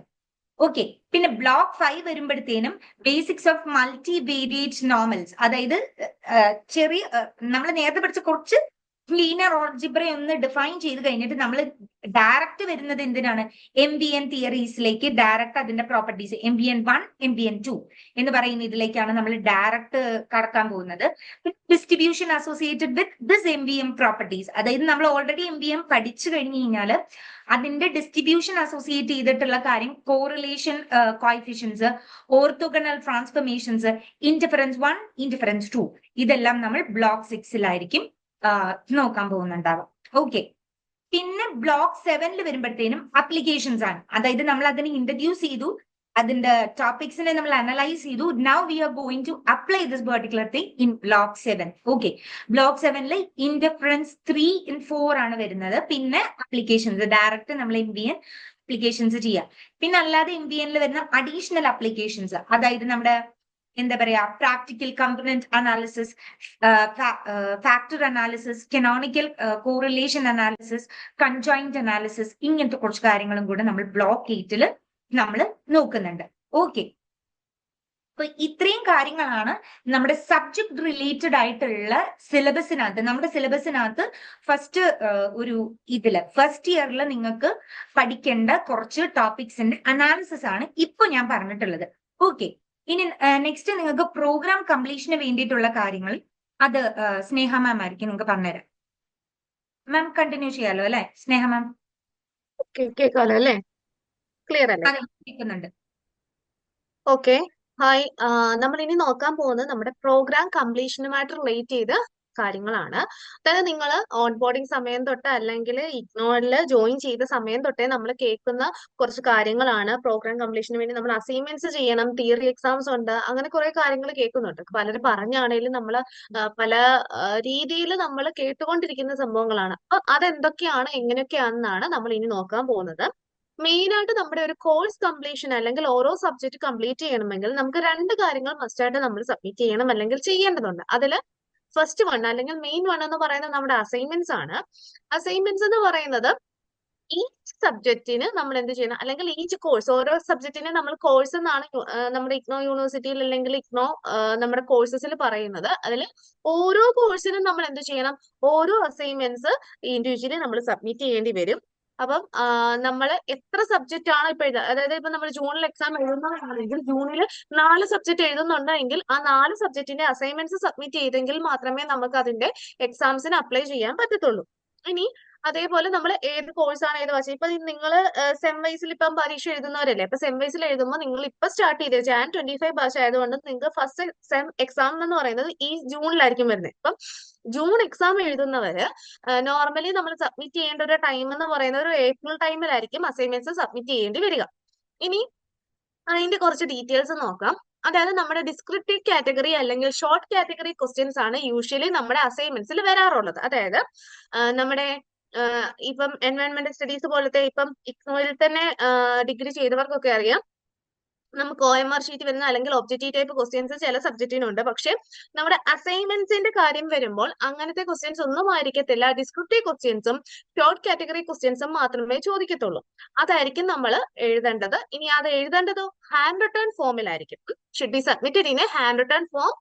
ഓക്കെ, പിന്നെ ബ്ലോക്ക് 5 വരുമ്പോഴത്തേനും basics of multi variate normals, അതായത് ചെറിയ നമ്മൾ നേരത്തെ പഠിച്ച കുറച്ച് ലീനിയർ ഓൾജിബ്ര ഒന്ന് ഡിഫൈൻ ചെയ്ത് കഴിഞ്ഞിട്ട് നമ്മൾ ഡയറക്റ്റ് വരുന്നത് എന്തിനാണ്, MVN തിയറീസിലേക്ക് ഡയറക്റ്റ് അതിന്റെ പ്രോപ്പർട്ടീസ് MVN1 MVN2 എന്ന് പറയുന്ന ഇതിലേക്കാണ് നമ്മൾ ഡയറക്റ്റ് കടക്കാൻ പോകുന്നത്. Distribution associated with this MVM properties, അതായത് നമ്മൾ ഓൾറെഡി MVM പഠിച്ചു കഴിഞ്ഞു കഴിഞ്ഞാൽ അതിന്റെ ഡിസ്ട്രിബ്യൂഷൻ അസോസിയേറ്റ് ചെയ്തിട്ടുള്ള കാര്യം correlation coefficients, orthogonal transformations, interference 1 interference 2 ഇതെല്ലാം നമ്മൾ ബ്ലോക്ക് 6 നോക്കാൻ പോകുന്നുണ്ടാവാം. ഓക്കെ, പിന്നെ ബ്ലോക്ക് 7 വരുമ്പോഴത്തേനും അപ്ലിക്കേഷൻസ് ആണ്. അതായത് നമ്മൾ അതിനെ ഇൻട്രൊഡ്യൂസ് ചെയ്തു, അതിന്റെ ടോപ്പിക്സിനെ നമ്മൾ അനലൈസ് ചെയ്തു. Now we are going to apply this particular thing in block 7. Okay, block 7 interference 3 and 4 ആണ് വരുന്നത്. പിന്നെ അപ്ലിക്കേഷൻസ് ഡയറക്റ്റ് നമ്മൾ MVN അപ്ലിക്കേഷൻസ് ചെയ്യാം. പിന്നെ അല്ലാതെ MVN വരുന്ന അഡീഷണൽ അപ്ലിക്കേഷൻസ്, അതായത് നമ്മുടെ എന്താ പറയാ practical component analysis, factor analysis, canonical correlation analysis, conjoint analysis, ഇങ്ങനത്തെ കുറച്ച് കാര്യങ്ങളും കൂടെ നമ്മൾ ബ്ലോക്ക് 8 നമ്മൾ നോക്കുന്നുണ്ട്. ഓക്കെ, അപ്പൊ ഇത്രയും കാര്യങ്ങളാണ് നമ്മുടെ സബ്ജക്ട് റിലേറ്റഡ് ആയിട്ടുള്ള സിലബസിനകത്ത്. നമ്മുടെ സിലബസിനകത്ത് ഫസ്റ്റ് ഫസ്റ്റ് ഇയറിൽ നിങ്ങൾക്ക് പഠിക്കേണ്ട കുറച്ച് ടോപ്പിക്സിന്റെ അനാലിസിസ് ആണ് ഇപ്പൊ ഞാൻ പറഞ്ഞിട്ടുള്ളത്. ഓക്കെ, ഇനി നെക്സ്റ്റ് നിങ്ങൾക്ക് പ്രോഗ്രാം കംപ്ലീഷന് വേണ്ടിയിട്ടുള്ള കാര്യങ്ങൾ അത് സ്നേഹ മാം ആയിരിക്കും നിങ്ങൾക്ക് പറഞ്ഞുതരാം. മാം കണ്ടിന്യൂ ചെയ്യാലോ അല്ലെ സ്നേഹ മാം? കേൾക്കാലോ അല്ലേ? ക്ലിയർ അല്ലേ? കേൾക്കുന്നുണ്ട്. Okay, hi. നമ്മൾ ഇനി നോക്കാൻ പോകുന്നത് നമ്മുടെ പ്രോഗ്രാം കംപ്ലീഷനുമായിട്ട് റിലേറ്റ് ചെയ്ത കാര്യങ്ങളാണ്. അതായത് നിങ്ങൾ ഓൺ ബോർഡിങ് സമയം തൊട്ട് അല്ലെങ്കിൽ ഇഗ്നോറിൽ ജോയിൻ ചെയ്ത സമയം തൊട്ടേ നമ്മൾ കേൾക്കുന്ന കുറച്ച് കാര്യങ്ങളാണ്. പ്രോഗ്രാം കംപ്ലീഷന് വേണ്ടി നമ്മൾ അസൈൻമെന്റ്സ് ചെയ്യണം, തിയറി എക്സാംസ് ഉണ്ട്, അങ്ങനെ കുറെ കാര്യങ്ങൾ കേൾക്കുന്നുണ്ട്. പലരും പറഞ്ഞാണേലും നമ്മൾ പല രീതിയിൽ നമ്മൾ കേട്ടുകൊണ്ടിരിക്കുന്ന സംഭവങ്ങളാണ്. അപ്പൊ അതെന്തൊക്കെയാണ് എങ്ങനെയൊക്കെയാണെന്നാണ് നമ്മൾ ഇനി നോക്കാൻ പോകുന്നത്. മെയിൻ ആയിട്ട് നമ്മുടെ ഒരു കോഴ്സ് കംപ്ലീഷൻ അല്ലെങ്കിൽ ഓരോ സബ്ജക്ട് കംപ്ലീറ്റ് ചെയ്യണമെങ്കിൽ നമുക്ക് 2 കാര്യങ്ങൾ മസ്റ്റായിട്ട് നമ്മൾ സബ്മിറ്റ് ചെയ്യണം അല്ലെങ്കിൽ ചെയ്യേണ്ടതുണ്ട്. അതിൽ ഫസ്റ്റ് വൺ അല്ലെങ്കിൽ മെയിൻ വൺ എന്ന് പറയുന്നത് നമ്മുടെ അസൈൻമെന്റ്സ് ആണ്. അസൈൻമെന്റ്സ് എന്ന് പറയുന്നത് ഈച്ച് സബ്ജക്റ്റിന് നമ്മൾ എന്ത് ചെയ്യണം, അല്ലെങ്കിൽ ഈച്ച് കോഴ്സ്, ഓരോ സബ്ജക്റ്റിന് നമ്മൾ കോഴ്സ് എന്നാണ് നമ്മുടെ ഇഗ്നോ യൂണിവേഴ്സിറ്റിയിൽ അല്ലെങ്കിൽ ഇഗ്നോ നമ്മുടെ കോഴ്സസിൽ പറയുന്നത്. അതിൽ ഓരോ കോഴ്സിനും നമ്മൾ എന്ത് ചെയ്യണം, ഓരോ അസൈൻമെന്റ്സ് ഇൻഡിവിജ്വലി നമ്മൾ സബ്മിറ്റ് ചെയ്യേണ്ടി വരും. അപ്പം നമ്മൾ എത്ര സബ്ജക്റ്റ് ആണ് ഇപ്പൊ എഴുതുക, അതായത് ഇപ്പൊ നമ്മൾ ജൂണിൽ എക്സാം എഴുതുന്നതാണെങ്കിൽ ജൂണിൽ 4 സബ്ജക്ട് എഴുതുന്നുണ്ടെങ്കിൽ ആ 4 സബ്ജക്റ്റിന്റെ അസൈൻമെന്റ്സ് സബ്മിറ്റ് ചെയ്തെങ്കിൽ മാത്രമേ നമുക്ക് അതിന്റെ എക്സാംസിന് അപ്ലൈ ചെയ്യാൻ പറ്റത്തുള്ളൂ. ഇനി അതേപോലെ നമ്മൾ ഏത് കോഴ്സാണ് ഏത് ഭാഷ, ഇപ്പൊ നിങ്ങൾ സെം വൈസിൽ ഇപ്പം പരീക്ഷ എഴുതുന്നവരല്ലേ, ഇപ്പൊ സെം വൈസിൽ എഴുതുമ്പോൾ നിങ്ങൾ ഇപ്പൊ സ്റ്റാർട്ട് ചെയ്ത് Jan 25 ബാച്ച് ആയതുകൊണ്ട് നിങ്ങൾക്ക് ഫസ്റ്റ് സെം എക്സാം എന്ന് പറയുന്നത് ഈ ജൂണിലായിരിക്കും വരുന്നത്. ഇപ്പം ജൂൺ എക്സാം എഴുതുന്നവര് നോർമലി നമ്മൾ സബ്മിറ്റ് ചെയ്യേണ്ട ഒരു ടൈം എന്ന് പറയുന്നത് ഒരു ഏപ്രിൽ ടൈമിലായിരിക്കും അസൈൻമെന്റ്സ് സബ്മിറ്റ് ചെയ്യേണ്ടി വരിക. ഇനി അതിന്റെ കുറച്ച് ഡീറ്റെയിൽസ് നോക്കാം. അതായത് നമ്മുടെ ഡിസ്ക്രിപ്റ്റീവ് കാറ്റഗറി അല്ലെങ്കിൽ ഷോർട്ട് കാറ്റഗറി ക്വസ്റ്റ്യൻസ് ആണ് യൂഷ്വലി നമ്മുടെ അസൈൻമെന്റ്സിൽ വരാറുള്ളത്. അതായത് നമ്മുടെ ഇപ്പം എൻവയോൺമെന്റൽ സ്റ്റഡീസ് പോലത്തെ ഇപ്പം ഇഗ്നോയിൽ തന്നെ ഡിഗ്രി ചെയ്തവർക്കൊക്കെ അറിയാം, നമുക്ക് OMR ഷീറ്റ് വരുന്ന അല്ലെങ്കിൽ ഒബ്ജക്റ്റീവ് ടൈപ്പ് ക്വസ്റ്റ്യൻസ് ചില സബ്ജക്റ്റിനുണ്ട്. പക്ഷെ നമ്മുടെ അസൈൻമെന്റ്സിന്റെ കാര്യം വരുമ്പോൾ അങ്ങനത്തെ ക്വസ്റ്റ്യൻസ് ഒന്നും ആയിരിക്കത്തില്ല. ഡിസ്ക്രിപ്റ്റീവ് ക്വസ്റ്റ്യൻസും ഷോർട്ട് കാറ്റഗറി ക്വസ്റ്റ്യൻസും മാത്രമേ ചോദിക്കത്തുള്ളൂ. അതായിരിക്കും നമ്മൾ എഴുതേണ്ടത്. ഇനി അത് എഴുതേണ്ടത് ഹാൻഡ് റിട്ടേൺ ഫോമിലായിരിക്കും. Should be submitted in a hand written form.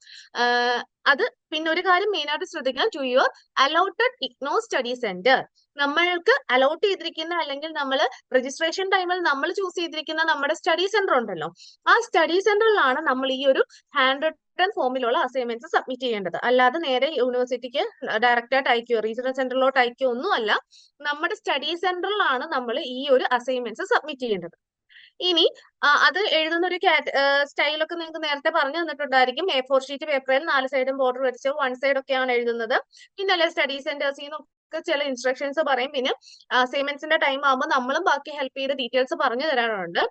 അത് പിന്നെ ഒരു കാര്യം മെയിൻ ആയിട്ട് ശ്രദ്ധിക്കണം, to your allotted IGNOU study centre. നമ്മൾക്ക് അലോട്ട് ചെയ്തിരിക്കുന്ന അല്ലെങ്കിൽ നമ്മൾ രജിസ്ട്രേഷൻ ടൈമിൽ നമ്മൾ ചൂസ് ചെയ്തിരിക്കുന്ന നമ്മുടെ സ്റ്റഡി സെന്റർ ഉണ്ടല്ലോ, ആ സ്റ്റഡി സെന്ററിലാണ് നമ്മൾ ഈ ഒരു ഹാൻഡ് റിട്ടൺ ഫോമിലുള്ള അസൈൻമെന്റ്സ് സബ്മിറ്റ് ചെയ്യേണ്ടത്. അല്ലാതെ നേരെ യൂണിവേഴ്സിറ്റിക്ക് ഡയറക്റ്റ് ആയിട്ട് അയക്കുകയോ റീജിയണൽ സെന്ററിലോട്ട് അയക്കുകയോ ഒന്നുമല്ല, നമ്മുടെ സ്റ്റഡി സെന്ററിലാണ് നമ്മൾ ഈ ഒരു അസൈൻമെന്റ്സ് സബ്മിറ്റ് ചെയ്യേണ്ടത്. ഇനി അത് എഴുതുന്ന ഒരു സ്റ്റൈലൊക്കെ നിങ്ങൾക്ക് നേരത്തെ പറഞ്ഞു തന്നിട്ടുണ്ടായിരിക്കും. A4 ഷീറ്റ് പേപ്പറിൽ 4 സൈഡും ബോർഡർ വെച്ച് 1 സൈഡ് ഒക്കെയാണ് എഴുതുന്നത്. പിന്നെ അല്ലെ സ്റ്റഡി സെന്റേഴ്സിൽ നിന്നൊക്കെ ചില ഇൻസ്ട്രക്ഷൻസ് പറയും. പിന്നെ അസൈൻമെന്റ്സിന്റെ ടൈം ആകുമ്പോൾ നമ്മളും ബാക്കി ഹെൽപ്പ് ചെയ്ത് ഡീറ്റെയിൽസ് പറഞ്ഞു തരാറുണ്ട്.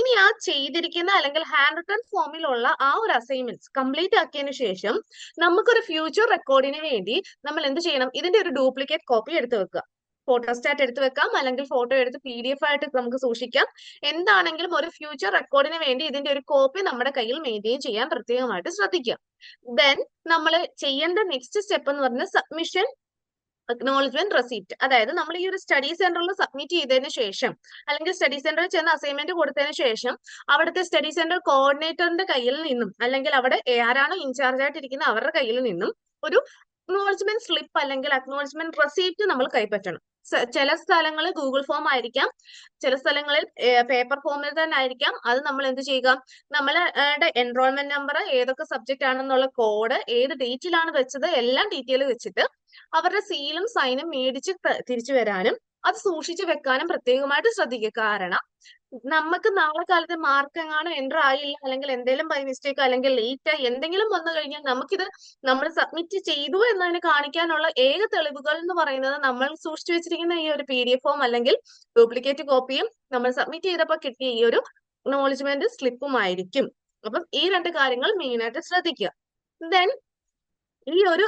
ഇനി ആ ചെയ്തിരിക്കുന്ന അല്ലെങ്കിൽ ഹാൻഡ് റിട്ടൺ ഫോമിലുള്ള ആ ഒരു അസൈൻമെന്റ്സ് കംപ്ലീറ്റ് ആക്കിയതിനു ശേഷം നമുക്കൊരു ഫ്യൂച്ചർ റെക്കോർഡിന് വേണ്ടി നമ്മൾ എന്ത് ചെയ്യണം, ഇതിന്റെ ഒരു ഡ്യൂപ്ലിക്കേറ്റ് കോപ്പി എടുത്തു വെക്കുക. ഫോട്ടോസ്റ്റാറ്റ് എടുത്ത് വെക്കാം, അല്ലെങ്കിൽ ഫോട്ടോ എടുത്ത് PDF ആയിട്ട് നമുക്ക് സൂക്ഷിക്കാം. എന്താണെങ്കിലും ഒരു ഫ്യൂച്ചർ റെക്കോർഡിന് വേണ്ടി ഇതിന്റെ ഒരു കോപ്പി നമ്മുടെ കയ്യിൽ മെയിൻറ്റെയിൻ ചെയ്യാൻ പ്രത്യേകമായിട്ട് ശ്രദ്ധിക്കുക. ദെൻ നമ്മൾ ചെയ്യേണ്ട നെക്സ്റ്റ് സ്റ്റെപ്പ് എന്ന് പറഞ്ഞാൽ സബ്മിഷൻ അക്നോളജ്മെന്റ് റെസിപ്റ്റ്. അതായത് നമ്മൾ ഈ ഒരു സ്റ്റഡി സെന്ററിൽ സബ്മിറ്റ് ചെയ്തതിന് ശേഷം, അല്ലെങ്കിൽ സ്റ്റഡി സെന്ററിൽ ചെന്ന് അസൈൻമെന്റ് കൊടുത്തതിന് ശേഷം അവിടുത്തെ സ്റ്റഡി സെന്റർ കോർഡിനേറ്ററിന്റെ കയ്യിൽ നിന്നും, അല്ലെങ്കിൽ അവിടെ ആരാണോ ഇൻചാർജ് ആയിട്ടിരിക്കുന്ന അവരുടെ കയ്യിൽ നിന്നും ഒരു അക്നോളജ്മെന്റ് സ്ലിപ്പ് അല്ലെങ്കിൽ അക്നോളജ്മെന്റ് റെസിപ്റ്റ് നമ്മൾ കൈപ്പറ്റണം. ചില സ്ഥലങ്ങളിൽ ഗൂഗിൾ ഫോം ആയിരിക്കാം, ചില സ്ഥലങ്ങളിൽ പേപ്പർ ഫോമിൽ തന്നെ ആയിരിക്കാം. അത് നമ്മൾ എന്ത് ചെയ്യുക, നമ്മളുടെ എൻറോൾമെന്റ് നമ്പർ, ഏതൊക്കെ സബ്ജക്റ്റ് ആണെന്നുള്ള കോഡ്, ഏത് ഡേറ്റിലാണ് വെച്ചത്, എല്ലാം ഡീറ്റെയിൽ വെച്ചിട്ട് അവരുടെ സീലും സൈനും മേടിച്ച് തിരിച്ചു വരാനും അത് സൂക്ഷിച്ചു വെക്കാനും പ്രത്യേകമായിട്ട് ശ്രദ്ധിക്കുക. കാരണം നമുക്ക് നാളെ കാലത്ത് മാർക്ക് എങ്ങാനും എൻ്റർ ആയില്ല, അല്ലെങ്കിൽ എന്തെങ്കിലും ബൈ മിസ്റ്റേക്ക് അല്ലെങ്കിൽ ലേറ്റ് ആയി എന്തെങ്കിലും വന്നു കഴിഞ്ഞാൽ നമുക്കിത് നമ്മൾ സബ്മിറ്റ് ചെയ്തു എന്നതിന് കാണിക്കാനുള്ള ഏക തെളിവുകൾ എന്ന് പറയുന്നത് നമ്മൾ സൂക്ഷിച്ചു വെച്ചിരിക്കുന്ന ഈ ഒരു PDF ഫോം അല്ലെങ്കിൽ ഡ്യൂപ്ലിക്കേറ്റ് കോപ്പിയും നമ്മൾ സബ്മിറ്റ് ചെയ്തപ്പോൾ കിട്ടിയ ഈ ഒരു അക്നോളജ്മെന്റ് സ്ലിപ്പും ആയിരിക്കും. അപ്പം ഈ രണ്ട് കാര്യങ്ങൾ മെയിൻ ആയിട്ട് ശ്രദ്ധിക്കുക. ദെൻ ഈ ഒരു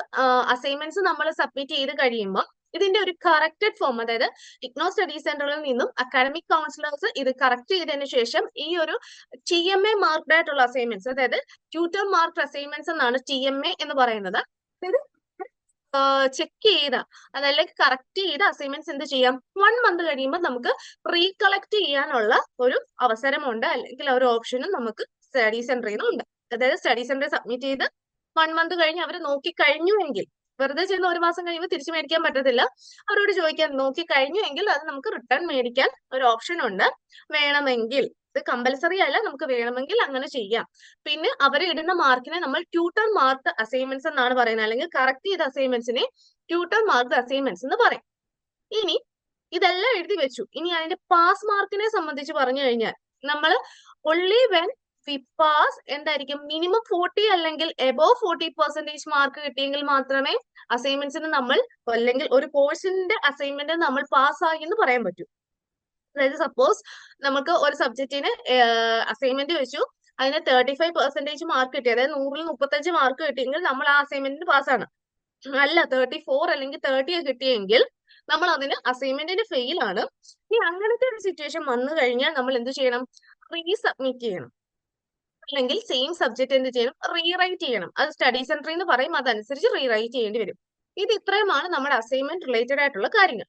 അസൈൻമെന്റ്സ് നമ്മൾ സബ്മിറ്റ് ചെയ്ത് കഴിയുമ്പോൾ ഇതിന്റെ ഒരു കറക്റ്റഡ് ഫോം, അതായത് ഇഗ്നോ സ്റ്റഡി സെന്ററിൽ നിന്നും അക്കാഡമിക് കൗൺസിലേഴ്സ് ഇത് കറക്റ്റ് ചെയ്തതിനു ശേഷം ഈ ഒരു TMA മാർക്ക്ഡ് ആയിട്ടുള്ള അസൈൻമെന്റ്സ്, അതായത് ട്യൂട്ടർ മാർക്ക് അസൈൻമെന്റ്സ് എന്നാണ് TMA എന്ന് പറയുന്നത്. ചെക്ക് ചെയ്ത, അതല്ലെങ്കിൽ കറക്റ്റ് ചെയ്ത അസൈൻമെന്റ്സ് എന്ത് ചെയ്യാം, 1 മന്ത് കഴിയുമ്പോൾ നമുക്ക് റീകളക്ട് ചെയ്യാനുള്ള ഒരു അവസരമുണ്ട്, അല്ലെങ്കിൽ ഒരു ഓപ്ഷനും നമുക്ക് സ്റ്റഡി സെന്ററിൽ നിന്നുണ്ട്. അതായത് സ്റ്റഡി സെന്ററിൽ സബ്മിറ്റ് ചെയ്ത് 1 മന്ത് കഴിഞ്ഞ് അവർ നോക്കി കഴിഞ്ഞുവെങ്കിൽ, വെറുതെ ചെയ്യുന്ന 1 മാസം കഴിയുമ്പോൾ തിരിച്ചു മേടിക്കാൻ പറ്റത്തില്ല, അവരോട് ചോദിക്കാൻ നോക്കി കഴിഞ്ഞുവെങ്കിൽ അത് നമുക്ക് റിട്ടേൺ മേടിക്കാൻ ഒരു ഓപ്ഷൻ ഉണ്ട്. വേണമെങ്കിൽ, ഇത് കമ്പൽസറി അല്ല, നമുക്ക് വേണമെങ്കിൽ അങ്ങനെ ചെയ്യാം. പിന്നെ അവർ ഇടുന്ന മാർക്കിനെ നമ്മൾ ട്യൂട്ടർ മാർക്ക് അസൈൻമെന്റ്സ് എന്നാണ് പറയുന്നത്, അല്ലെങ്കിൽ കറക്റ്റ് ചെയ്ത അസൈൻമെന്റ്സിനെ ട്യൂട്ടർ മാർക്ക് അസൈൻമെന്റ്സ് എന്ന് പറയും. ഇനി ഇതെല്ലാം എഴുതി വെച്ചു. ഇനി അതിന്റെ പാസ് മാർക്കിനെ സംബന്ധിച്ച് പറഞ്ഞു കഴിഞ്ഞാൽ നമ്മൾ only when we pass എന്തായിരിക്കും, മിനിമം 40 അല്ലെങ്കിൽ എബോവ് 40% മാർക്ക് കിട്ടിയെങ്കിൽ മാത്രമേ അസൈൻമെന്റ്സിന് നമ്മൾ, അല്ലെങ്കിൽ ഒരു കോഴ്സിന്റെ അസൈൻമെന്റ് നമ്മൾ പാസ്സായി എന്ന് പറയാൻ പറ്റൂ. അതായത് സപ്പോസ് നമുക്ക് ഒരു സബ്ജക്റ്റിന് അസൈൻമെന്റ് വെച്ചു, അതിന് 35% മാർക്ക് കിട്ടി, അതായത് 100-ൽ 35 മാർക്ക് കിട്ടിയെങ്കിൽ നമ്മൾ ആ അസൈൻമെന്റിന് പാസ്സാണ്. അല്ല 34 അല്ലെങ്കിൽ 30 കിട്ടിയെങ്കിൽ നമ്മൾ അതിന് അസൈൻമെന്റിന് ഫെയിൽ ആണ്. ഇനി അങ്ങനത്തെ ഒരു സിറ്റുവേഷൻ വന്നു കഴിഞ്ഞാൽ നമ്മൾ എന്ത് ചെയ്യണം, റീസബ്മിറ്റ് ചെയ്യണം, അല്ലെങ്കിൽ സെയിം സബ്ജക്ട് എന്ത് ചെയ്യണം, റീറൈറ്റ് ചെയ്യണം. അത് സ്റ്റഡി സെന്ററിൽ നിന്ന് പറയും, അതനുസരിച്ച് റീറൈറ്റ് ചെയ്യേണ്ടി വരും. ഇത് ഇത്രയുമാണ് നമ്മുടെ അസൈൻമെന്റ് റിലേറ്റഡ് ആയിട്ടുള്ള കാര്യങ്ങൾ.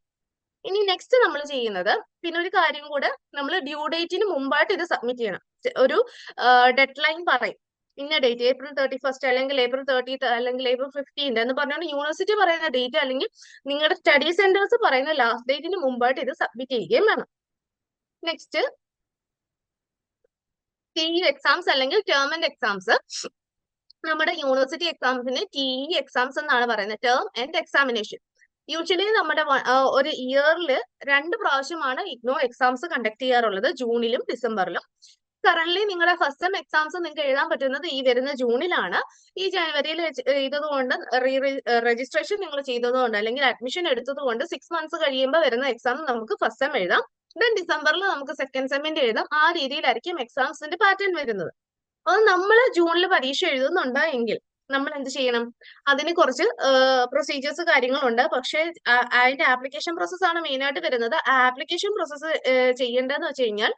ഇനി നെക്സ്റ്റ് നമ്മൾ ചെയ്യുന്നത്, പിന്നെ ഒരു കാര്യം കൂടെ, നമ്മൾ ഡ്യൂ ഡേറ്റിന് മുമ്പായിട്ട് ഇത് സബ്മിറ്റ് ചെയ്യണം. ഒരു ഡെഡ് ലൈൻ പറയും, ഇന്ന ഡേറ്റ് April 31 അല്ലെങ്കിൽ April 30 അല്ലെങ്കിൽ April 15 എന്ന് പറഞ്ഞുകൊണ്ട് യൂണിവേഴ്സിറ്റി പറയുന്ന ഡേറ്റ് അല്ലെങ്കിൽ നിങ്ങളുടെ സ്റ്റഡി സെന്റേഴ്സ് പറയുന്ന ലാസ്റ്റ് ഡേറ്റിന് മുമ്പായിട്ട് ഇത് സബ്മിറ്റ് ചെയ്യുകയും വേണം. നെക്സ്റ്റ് TE എക്സാംസ് അല്ലെങ്കിൽ ടേം ആൻഡ് എക്സാംസ്. നമ്മുടെ യൂണിവേഴ്സിറ്റി എക്സാംസിന് TE എക്സാംസ് എന്നാണ് പറയുന്നത്, ടേം ആൻഡ് എക്സാമിനേഷൻ. യൂഷ്വലി നമ്മുടെ ഒരു ഇയറിൽ 2 പ്രാവശ്യമാണ് ഇഗ്നോ എക്സാംസ് കണ്ടക്ട് ചെയ്യാറുള്ളത്, ജൂണിലും ഡിസംബറിലും. കറന്റ് നിങ്ങളുടെ ഫസ്റ്റ് സെം എക്സാംസ് നിങ്ങൾക്ക് എഴുതാൻ പറ്റുന്നത് ഈ വരുന്ന ജൂണിലാണ്. ഈ ജനുവരിയിൽ ചെയ്തതുകൊണ്ട്, രജിസ്ട്രേഷൻ നിങ്ങൾ ചെയ്തതുകൊണ്ട്, അല്ലെങ്കിൽ അഡ്മിഷൻ എടുത്തതുകൊണ്ട് 6 മന്ത്സ് കഴിയുമ്പോൾ വരുന്ന എക്സാം നമുക്ക് ഫസ്റ്റ് സെം എഴുതാം. ദെൻ ഡിസംബറിൽ നമുക്ക് സെക്കൻഡ് സെമ്മിന്റെ എഴുതാം. ആ രീതിയിലായിരിക്കും എക്സാംസിന്റെ പാറ്റേൺ വരുന്നത്. അത് നമ്മൾ ജൂണിൽ പരീക്ഷ എഴുതുന്നുണ്ട് എങ്കിൽ നമ്മൾ എന്ത് ചെയ്യണം, അതിന് കുറച്ച് പ്രൊസീജിയേഴ്സ് കാര്യങ്ങളുണ്ട്. പക്ഷേ അതിന്റെ ആപ്ലിക്കേഷൻ പ്രോസസ് ആണ് മെയിൻ ആയിട്ട് വരുന്നത്. ആ ആപ്ലിക്കേഷൻ പ്രോസസ്സ് ചെയ്യേണ്ടതെന്ന് വെച്ച് കഴിഞ്ഞാൽ,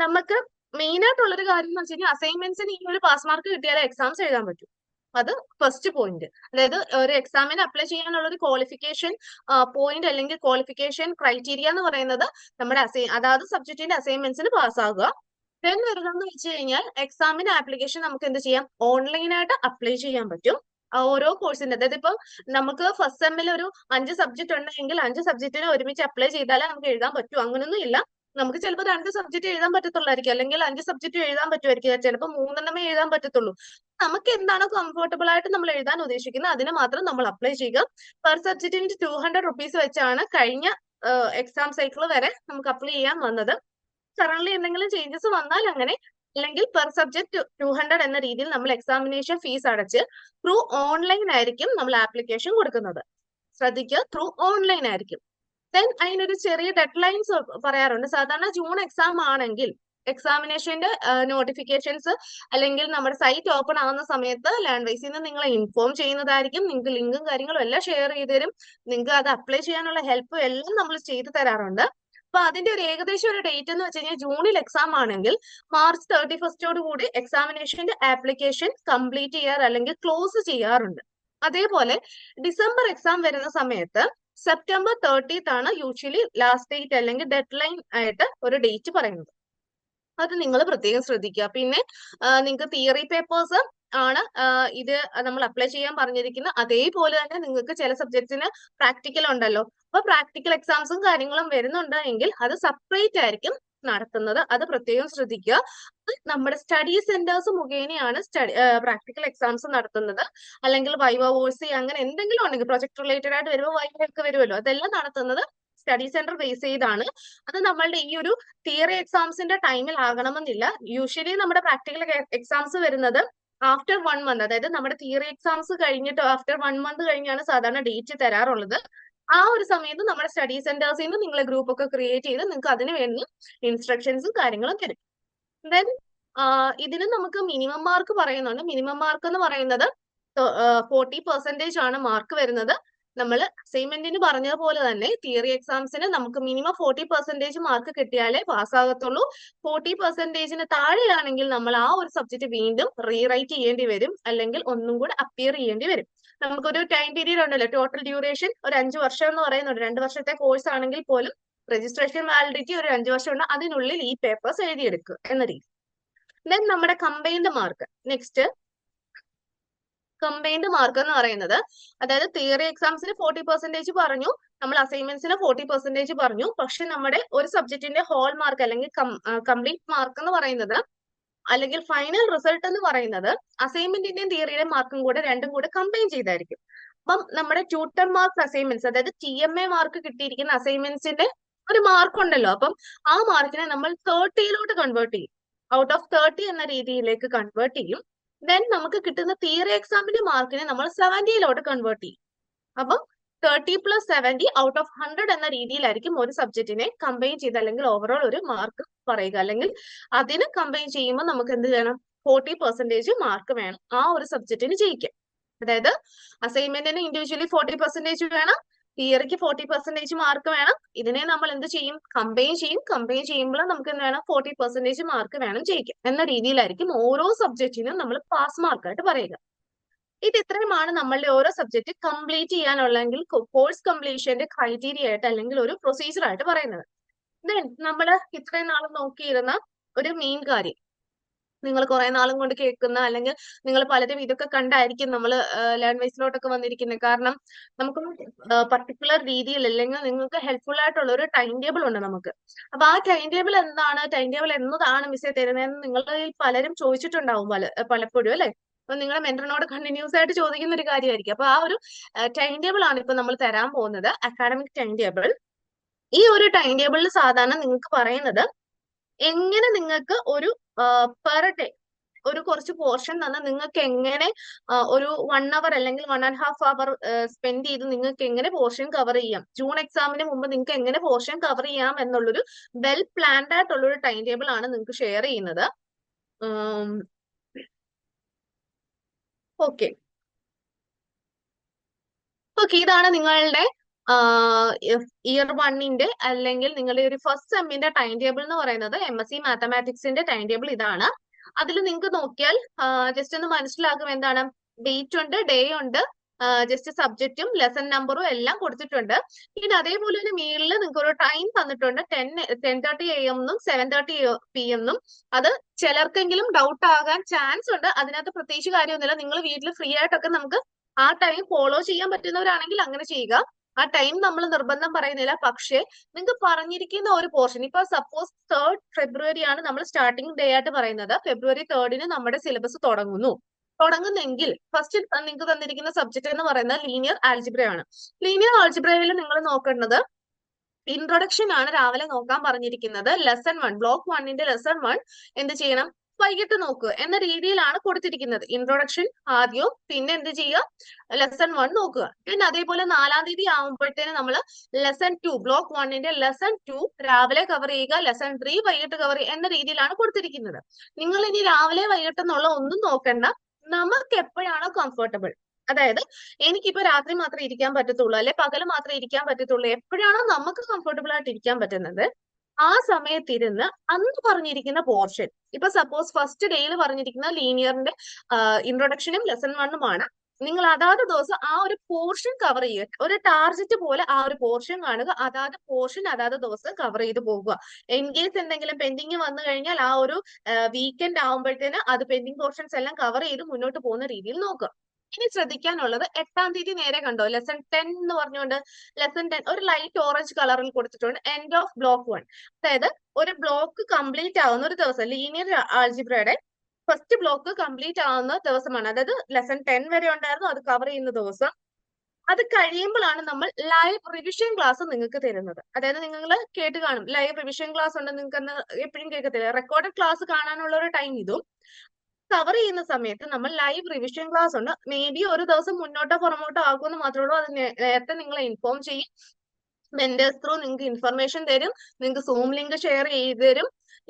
നമുക്ക് മെയിൻ ആയിട്ടുള്ളൊരു കാര്യം എന്ന് വെച്ച് കഴിഞ്ഞാൽ, അസൈൻമെന്റ്സിന് ഈ ഒരു പാസ് മാർക്ക് കിട്ടിയാലേ എക്സാംസ് എഴുതാൻ പറ്റും. അത് ഫസ്റ്റ് പോയിന്റ്. അതായത് ഒരു എക്സാമിന് അപ്ലൈ ചെയ്യാനുള്ള ഒരു ക്വാളിഫിക്കേഷൻ പോയിന്റ് അല്ലെങ്കിൽ ക്വാളിഫിക്കേഷൻ ക്രൈറ്റീരിയ എന്ന് പറയുന്നത് നമ്മുടെ അതാത് സബ്ജക്റ്റിന്റെ അസൈൻമെന്റ്സിന് പാസ്സാകുക. ദെൻ വരുന്നതെന്ന് വെച്ച് കഴിഞ്ഞാൽ, എക്സാമിന് ആപ്ലിക്കേഷൻ നമുക്ക് എന്ത് ചെയ്യാം, ഓൺലൈനായിട്ട് അപ്ലൈ ചെയ്യാൻ പറ്റും. ഓരോ കോഴ്സിന്റെ, അതായത് ഇപ്പം നമുക്ക് ഫസ്റ്റ് സെമ്മിൽ ഒരു 5 സബ്ജക്ട് ഉണ്ടെങ്കിൽ 5 സബ്ജക്റ്റിന് ഒരുമിച്ച് അപ്ലൈ ചെയ്താലേ നമുക്ക് എഴുതാൻ പറ്റൂ. അങ്ങനൊന്നും ഇല്ല. നമുക്ക് ചിലപ്പോൾ 2 സബ്ജക്ട് എഴുതാൻ പറ്റത്തുള്ളായിരിക്കും, അല്ലെങ്കിൽ 5 സബ്ജക്ട് എഴുതാൻ പറ്റുമായിരിക്കും, ചിലപ്പോൾ 3 എഴുതാൻ പറ്റത്തുള്ളൂ. നമുക്ക് എന്താണോ കംഫർട്ടബിൾ ആയിട്ട് നമ്മൾ എഴുതാൻ ഉദ്ദേശിക്കുന്നത് അതിന് മാത്രം നമ്മൾ അപ്ലൈ ചെയ്യുക. പെർ സബ്ജക്റ്റിന് 200 റുപ്പീസ് വെച്ചാണ് കഴിഞ്ഞ എക്സാം സൈക്കിൾ വരെ നമുക്ക് അപ്ലൈ ചെയ്യാൻ വന്നത്. കറന്റ് എന്തെങ്കിലും ചേഞ്ചസ് വന്നാൽ അങ്ങനെ, അല്ലെങ്കിൽ പെർ സബ്ജക്ട് 200 എന്ന രീതിയിൽ നമ്മൾ എക്സാമിനേഷൻ ഫീസ് അടച്ച് ത്രൂ ഓൺലൈൻ ആയിരിക്കും നമ്മൾ ആപ്ലിക്കേഷൻ കൊടുക്കുന്നത്. ശ്രദ്ധിക്കുക, ത്രൂ ഓൺലൈൻ ആയിരിക്കും. ദെൻ അതിനൊരു ചെറിയ ഡെഡ് ലൈൻസ് പറയാറുണ്ട്. സാധാരണ ജൂൺ എക്സാം ആണെങ്കിൽ എക്സാമിനേഷന്റെ നോട്ടിഫിക്കേഷൻസ് അല്ലെങ്കിൽ നമ്മുടെ സൈറ്റ് ഓപ്പൺ ആകുന്ന സമയത്ത് ലേൺവൈസിൽ നിന്ന് നിങ്ങളെ ഇൻഫോം ചെയ്യുന്നതായിരിക്കും. നിങ്ങൾക്ക് ലിങ്കും കാര്യങ്ങളും എല്ലാം ഷെയർ ചെയ്ത് തരും. നിങ്ങൾക്ക് അത് അപ്ലൈ ചെയ്യാനുള്ള ഹെൽപ്പ് എല്ലാം നമ്മൾ ചെയ്തു തരാറുണ്ട്. അപ്പൊ അതിന്റെ ഒരു ഏകദേശം ഒരു ഡേറ്റ് എന്ന് വെച്ച് കഴിഞ്ഞാൽ ജൂണിൽ എക്സാം ആണെങ്കിൽ മാർച്ച് 31 കൂടി എക്സാമിനേഷന്റെ ആപ്ലിക്കേഷൻ കംപ്ലീറ്റ് ചെയ്യാറ് അല്ലെങ്കിൽ ക്ലോസ് ചെയ്യാറുണ്ട്. അതേപോലെ ഡിസംബർ എക്സാം വരുന്ന സമയത്ത് സെപ്റ്റംബർ 30th ആണ് യൂഷ്വലി ലാസ്റ്റ് ഡേറ്റ് അല്ലെങ്കിൽ ഡെഡ് ലൈൻ ആയിട്ട് ഒരു ഡേറ്റ് പറയുന്നത്. അത് നിങ്ങൾ പ്രത്യേകം ശ്രദ്ധിക്കുക. പിന്നെ നിങ്ങൾക്ക് തിയറി പേപ്പേഴ്സ് ആണ് ഇത് നമ്മൾ അപ്ലൈ ചെയ്യാൻ പറഞ്ഞിരിക്കുന്നത്. അതേപോലെ തന്നെ നിങ്ങൾക്ക് ചില സബ്ജക്ട്സിന് പ്രാക്ടിക്കൽ ഉണ്ടല്ലോ. അപ്പൊ പ്രാക്ടിക്കൽ എക്സാംസും കാര്യങ്ങളും വരുന്നുണ്ട് എങ്കിൽ അത് സെപ്പറേറ്റ് ആയിരിക്കും നടത്തുന്നത്. അത് പ്രത്യേകം ശ്രദ്ധിക്കുക. നമ്മുടെ സ്റ്റഡി സെന്റേഴ്സ് മുഖേനയാണ് പ്രാക്ടിക്കൽ എക്സാംസ് നടത്തുന്നത്. അല്ലെങ്കിൽ വൈവ വോഴ്സി അങ്ങനെ എന്തെങ്കിലും ഉണ്ടെങ്കിൽ പ്രൊജക്ട് റിലേറ്റഡ് ആയിട്ട് വരുമ്പോൾ വൈവ ഒക്കെ വരുമല്ലോ, അതെല്ലാം നടത്തുന്നത് സ്റ്റഡി സെന്റർ ബേസ് ചെയ്താണ്. അത് നമ്മളുടെ ഈ ഒരു തിയറി എക്സാംസിന്റെ ടൈമിൽ ആകണമെന്നില്ല. യൂഷ്വലി നമ്മുടെ പ്രാക്ടിക്കൽ എക്സാംസ് വരുന്നത് ആഫ്റ്റർ 1 month, അതായത് നമ്മുടെ തിയറി എക്സാംസ് കഴിഞ്ഞിട്ട് ആഫ്റ്റർ 1 month കഴിഞ്ഞാണ് സാധാരണ ഡേറ്റ് തരാറുള്ളത്. ആ ഒരു സമയത്ത് നമ്മുടെ സ്റ്റഡി സെന്റേഴ്സിൽ നിന്ന് നിങ്ങൾ ഗ്രൂപ്പ് ഒക്കെ ക്രിയേറ്റ് ചെയ്ത് നിങ്ങൾക്ക് അതിന് വേണ്ടി ഇൻസ്ട്രക്ഷൻസും കാര്യങ്ങളും തരും. ദെൻ ഇതിന് നമുക്ക് മിനിമം മാർക്ക് പറയുന്നുണ്ട്. മിനിമം മാർക്ക് എന്ന് പറയുന്നത് 40% ആണ് മാർക്ക് വരുന്നത്. നമ്മൾ അസൈൻമെന്റിന് പറഞ്ഞതുപോലെ തന്നെ തിയറി എക്സാംസിന് നമുക്ക് മിനിമം 40% മാർക്ക് കിട്ടിയാലേ പാസ്സാകത്തുള്ളൂ. 40%-ന് താഴെയാണെങ്കിൽ നമ്മൾ ആ ഒരു സബ്ജക്ട് വീണ്ടും റീറൈറ്റ് ചെയ്യേണ്ടി വരും, അല്ലെങ്കിൽ ഒന്നും കൂടെ അപ്പിയർ ചെയ്യേണ്ടി വരും. നമുക്കൊരു ടൈം പീരീഡ് ഉണ്ടല്ലോ, ടോട്ടൽ ഡ്യൂറേഷൻ ഒരു 5 വർഷം എന്ന് പറയുന്നുണ്ട്. 2 വർഷത്തെ കോഴ്സ് ആണെങ്കിൽ പോലും രജിസ്ട്രേഷൻ വാലിഡിറ്റി ഒരു 5 വർഷം ഉണ്ട്. അതിനുള്ളിൽ ഈ പേപ്പേഴ്സ് എഴുതിയെടുക്കുക എന്ന രീതി. ദെൻ നമ്മുടെ combined mark. Next combined mark എന്ന് പറയുന്നത്, അതായത് തിയറി എക്സാംസിന് 40% പറഞ്ഞു, നമ്മൾ അസൈൻമെന്റ്സിന് 40% പറഞ്ഞു. പക്ഷെ നമ്മുടെ ഒരു സബ്ജക്റ്റിന്റെ ഹോൾ മാർക്ക് അല്ലെങ്കിൽ കംപ്ലീറ്റ് മാർക്ക് എന്ന് പറയുന്നത്, അല്ലെങ്കിൽ ഫൈനൽ റിസൾട്ട് എന്ന് പറയുന്നത് അസൈൻമെന്റിന്റെയും തിയറിയുടെയും മാർക്കും കൂടെ രണ്ടും കൂടെ കമ്പൈൻ ചെയ്തായിരിക്കും. അപ്പം നമ്മുടെ ട്യൂട്ടർ മാർക്ക് അസൈൻമെന്റ്സ്, അതായത് TMA മാർക്ക് കിട്ടിയിരിക്കുന്ന അസൈൻമെന്റ്സിന്റെ ഒരു മാർക്ക് ഉണ്ടല്ലോ, അപ്പം ആ മാർക്കിനെ നമ്മൾ 30 കൺവേർട്ട് ചെയ്യും. ഔട്ട് ഓഫ് 30 എന്ന രീതിയിലേക്ക് കൺവേർട്ട് ചെയ്യും. ദെൻ നമുക്ക് കിട്ടുന്ന തിയറി എക്സാമിന്റെ മാർക്കിനെ നമ്മൾ 70 കൺവേർട്ട് ചെയ്യും. അപ്പം 30 + 70 ഔട്ട് ഓഫ് 100 എന്ന രീതിയിലായിരിക്കും ഒരു സബ്ജക്റ്റിനെ കമ്പൈൻ ചെയ്ത് അല്ലെങ്കിൽ ഓവറോൾ ഒരു മാർക്ക് പറയുക. അല്ലെങ്കിൽ അതിന് കമ്പൈൻ ചെയ്യുമ്പോൾ നമുക്ക് എന്ത് വേണം? 40% മാർക്ക് വേണം ആ ഒരു സബ്ജക്റ്റിന് ജയിക്കാൻ. അതായത് അസൈൻമെന്റിന് ഇൻഡിവിജ്വലി 40% വേണം, തിയറിക്ക് 40% മാർക്ക് വേണം. ഇതിനെ നമ്മൾ എന്ത് ചെയ്യും? കമ്പൈൻ ചെയ്യും. കമ്പൈൻ ചെയ്യുമ്പോൾ നമുക്ക് എന്ത് വേണം? 40% മാർക്ക് വേണം ജയിക്കാൻ എന്ന രീതിയിലായിരിക്കും ഓരോ സബ്ജക്റ്റിനും നമ്മൾ പാസ് മാർക്കായിട്ട് പറയുക. ഇത് ഇത്രയുമാണ് നമ്മളുടെ ഓരോ സബ്ജക്റ്റ് കംപ്ലീറ്റ് ചെയ്യാനുള്ളെങ്കിൽ കോഴ്സ് കംപ്ലീഷന്റെ ക്രൈറ്റീരിയ ആയിട്ട് അല്ലെങ്കിൽ ഒരു പ്രൊസീജിയർ ആയിട്ട് പറയുന്നത്. ദെൻ നമ്മൾ ഇത്രയും നാൾ നോക്കിയിരുന്ന ഒരു മെയിൻ കാര്യം, നിങ്ങൾ കുറെ നാളും കൊണ്ട് കേൾക്കുന്ന, അല്ലെങ്കിൽ നിങ്ങൾ പലരും ഇതൊക്കെ കണ്ടായിരിക്കും നമ്മൾ ലേൺവൈസിലോട്ടൊക്കെ വന്നിരിക്കുന്നത്. കാരണം നമുക്ക് പർട്ടിക്കുലർ രീതിയിൽ അല്ലെങ്കിൽ നിങ്ങൾക്ക് ഹെൽപ്ഫുൾ ആയിട്ടുള്ള ഒരു ടൈം ടേബിൾ ഉണ്ട് നമുക്ക്. അപ്പൊ ആ ടൈം ടേബിൾ എന്താണ്, ടൈം ടേബിൾ എന്നതാണ് മിസ്സേ തരുന്നതെന്ന് നിങ്ങളിൽ പലരും ചോദിച്ചിട്ടുണ്ടാവും പലപ്പോഴും അല്ലെ. അപ്പൊ നിങ്ങളുടെ മെന്ററിനോട് കണ്ടിന്യൂസ് ആയിട്ട് ചോദിക്കുന്ന ഒരു കാര്യമായിരിക്കും. അപ്പൊ ആ ഒരു ടൈം ടേബിൾ ആണ് ഇപ്പൊ നമ്മൾ തരാൻ പോകുന്നത്, അക്കാഡമിക് ടൈം ടേബിൾ. ഈ ഒരു ടൈം ടേബിളിൽ സാധാരണ നിങ്ങൾക്ക് പറയുന്നത് എങ്ങനെ നിങ്ങൾക്ക് ഒരു പെർ ഡേ ഒരു കുറച്ച് പോർഷൻ തന്ന നിങ്ങൾക്ക് എങ്ങനെ ഒരു 1 hour അല്ലെങ്കിൽ 1.5 hour സ്പെൻഡ് ചെയ്ത് നിങ്ങൾക്ക് എങ്ങനെ പോർഷൻ കവർ ചെയ്യാം, ജൂൺ എക്സാമിന് മുമ്പ് നിങ്ങൾക്ക് എങ്ങനെ പോർഷൻ കവർ ചെയ്യാം എന്നുള്ളൊരു വെൽ പ്ലാൻഡ് ആയിട്ടുള്ളൊരു ടൈം ടേബിൾ ആണ് നിങ്ങൾക്ക് ഷെയർ ചെയ്യുന്നത്. ഓക്കെ ഓക്കെ ഇതാണ് നിങ്ങളുടെ ഇയർ 1ന്റെ അല്ലെങ്കിൽ നിങ്ങളുടെ ഒരു ഫസ്റ്റ് സെമ്മിന്റെ ടൈം ടേബിൾ എന്ന് പറയുന്നത്. MSc മാത്തമാറ്റിക്സിന്റെ ടൈം ടേബിൾ ഇതാണ്. അതിൽ നിങ്ങൾക്ക് നോക്കിയാൽ ജസ്റ്റ് ഒന്ന് മനസ്സിലാക്കും എന്താണ്, ഡേറ്റ് ഉണ്ട്, ഡേ ഉണ്ട്, ജസ്റ്റ് സബ്ജക്റ്റും ലെസൺ നമ്പറും എല്ലാം കൊടുത്തിട്ടുണ്ട്. പിന്നെ അതേപോലെ തന്നെ മേളിൽ നിങ്ങൾക്ക് ഒരു ടൈം തന്നിട്ടുണ്ട്, 10:30 AM എന്നും 7:30 PM എന്നും. അത് ചിലർക്കെങ്കിലും ഡൗട്ട് ആകാൻ ചാൻസ് ഉണ്ട്. അതിനകത്ത് പ്രത്യേകിച്ച് കാര്യമൊന്നുമില്ല. നിങ്ങൾ വീട്ടിൽ ഫ്രീ ആയിട്ടൊക്കെ നമുക്ക് ആ ടൈം ഫോളോ ചെയ്യാൻ പറ്റുന്നവരാണെങ്കിൽ അങ്ങനെ ചെയ്യുക. ആ ടൈം നമ്മൾ നിർബന്ധം പറയുന്നില്ല. പക്ഷേ നിങ്ങൾക്ക് പറഞ്ഞിരിക്കുന്ന ഒരു പോർഷൻ, ഇപ്പൊ സപ്പോസ് 3rd February ആണ് നമ്മൾ സ്റ്റാർട്ടിംഗ് ഡേ ആയിട്ട് പറയുന്നത്. February 3rd നമ്മുടെ സിലബസ് തുടങ്ങുന്നെങ്കിൽ ഫസ്റ്റ് നിങ്ങൾക്ക് തന്നിരിക്കുന്ന സബ്ജക്ട് എന്ന് പറയുന്നത് ലീനിയർ ആൽജിബ്ര ആണ്. ലീനിയർ ആൽജിബ്രയിൽ നിങ്ങൾ നോക്കേണ്ടത് ഇൻട്രൊഡക്ഷൻ ആണ് രാവിലെ നോക്കാൻ പറഞ്ഞിരിക്കുന്നത്. ലെസൺ 1 ബ്ലോക്ക് 1ന്റെ ലെസൺ 1 എന്ത് ചെയ്യണം? വൈകിട്ട് നോക്കുക എന്ന രീതിയിലാണ് കൊടുത്തിരിക്കുന്നത്. ഇൻട്രൊഡക്ഷൻ ആദ്യവും പിന്നെ എന്ത് ചെയ്യുക, ലെസൺ 1 നോക്കുക. പിന്നെ അതേപോലെ 4-ാം തീയതി ആകുമ്പോഴത്തേന് നമ്മൾ ലെസൺ 2 ബ്ലോക്ക് 1ന്റെ ലെസൺ 2 രാവിലെ കവർ ചെയ്യുക, ലെസൺ 3 വൈകിട്ട് കവർ ചെയ്യുക എന്ന രീതിയിലാണ് കൊടുത്തിരിക്കുന്നത്. നിങ്ങൾ ഇനി രാവിലെ വൈകിട്ട് എന്നുള്ള ഒന്നും നോക്കണ്ട, നമുക്ക് എപ്പോഴാണോ കംഫർട്ടബിൾ, അതായത് എനിക്കിപ്പോ രാത്രി മാത്രമേ ഇരിക്കാൻ പറ്റത്തുള്ളൂ, അല്ലെ പകല് മാത്രമേ ഇരിക്കാൻ പറ്റത്തുള്ളൂ, എപ്പോഴാണോ നമുക്ക് കംഫർട്ടബിൾ ആയിട്ട് ഇരിക്കാൻ പറ്റുന്നത് ആ സമയത്തിരുന്ന് അന്ന് പറഞ്ഞിരിക്കുന്ന പോർഷൻ, ഇപ്പൊ സപ്പോസ് ഫസ്റ്റ് ഡേയിൽ പറഞ്ഞിരിക്കുന്ന ലീനിയറിന്റെ ഇൻട്രൊഡക്ഷനും ലെസൺ 1-ഉമാണ്, നിങ്ങൾ അതാത് ദിവസം ആ ഒരു പോർഷൻ കവർ ചെയ്യുക. ഒരു ടാർജറ്റ് പോലെ ആ ഒരു പോർഷൻ കാണുക, അതാത് പോർഷൻ അതാത് ദിവസം കവർ ചെയ്ത് പോകുക. ഇൻ കേസ് എന്തെങ്കിലും പെൻഡിങ് വന്നു കഴിഞ്ഞാൽ ആ ഒരു വീക്കെൻഡ് ആകുമ്പോഴത്തേന് അത് പെൻഡിങ് പോർഷൻസ് എല്ലാം കവർ ചെയ്ത് മുന്നോട്ട് പോകുന്ന രീതിയിൽ നോക്കുക. ഇനി ശ്രദ്ധിക്കാനുള്ളത് 8-ാം തീയതി നേരെ കണ്ടോ, ലെസൺ 10 എന്ന് പറഞ്ഞുകൊണ്ട് ലെസൺ 10 ഒരു ലൈറ്റ് ഓറഞ്ച് കളറിൽ കൊടുത്തിട്ടുണ്ട്, എൻഡ് ഓഫ് ബ്ലോക്ക് 1. അതായത് ഒരു ബ്ലോക്ക് കംപ്ലീറ്റ് ആവുന്ന ഒരു ദിവസം, ലീനിയർ ആൾജിബ്രയുടെ ഫസ്റ്റ് ബ്ലോക്ക് കംപ്ലീറ്റ് ആവുന്ന ദിവസമാണ്. അതായത് ലെസൺ 10 വരെ ഉണ്ടായിരുന്നു, അത് കവർ ചെയ്യുന്ന ദിവസം. അത് കഴിയുമ്പോഴാണ് നമ്മൾ ലൈവ് റിവിഷൻ ക്ലാസ് നിങ്ങൾക്ക് തരുന്നത്. അതായത് നിങ്ങൾ കേട്ട് കാണും, ലൈവ് റിവിഷൻ ക്ലാസ് ഉണ്ട് നിങ്ങൾക്ക് എപ്പോഴും കേൾക്കത്തില്ല. റെക്കോർഡഡ് ക്ലാസ് കാണാനുള്ള ഒരു ടൈം ഇതും കവർ ചെയ്യുന്ന സമയത്ത് നമ്മൾ ലൈവ് റിവിഷൻ ക്ലാസ് ഉണ്ട്. മേ ബി ഒരു ദിവസം മുന്നോട്ടോ പുറമോട്ടോ ആകുമെന്ന് മാത്രമേ ഉള്ളൂ. അത് നേരത്തെ നിങ്ങളെ ഇൻഫോം ചെയ്യും. വെൻഡേഴ്സ് ത്രൂ നിങ്ങൾക്ക് ഇൻഫർമേഷൻ തരും, നിങ്ങൾക്ക് സൂം ലിങ്ക് ഷെയർ ചെയ്ത് തരും.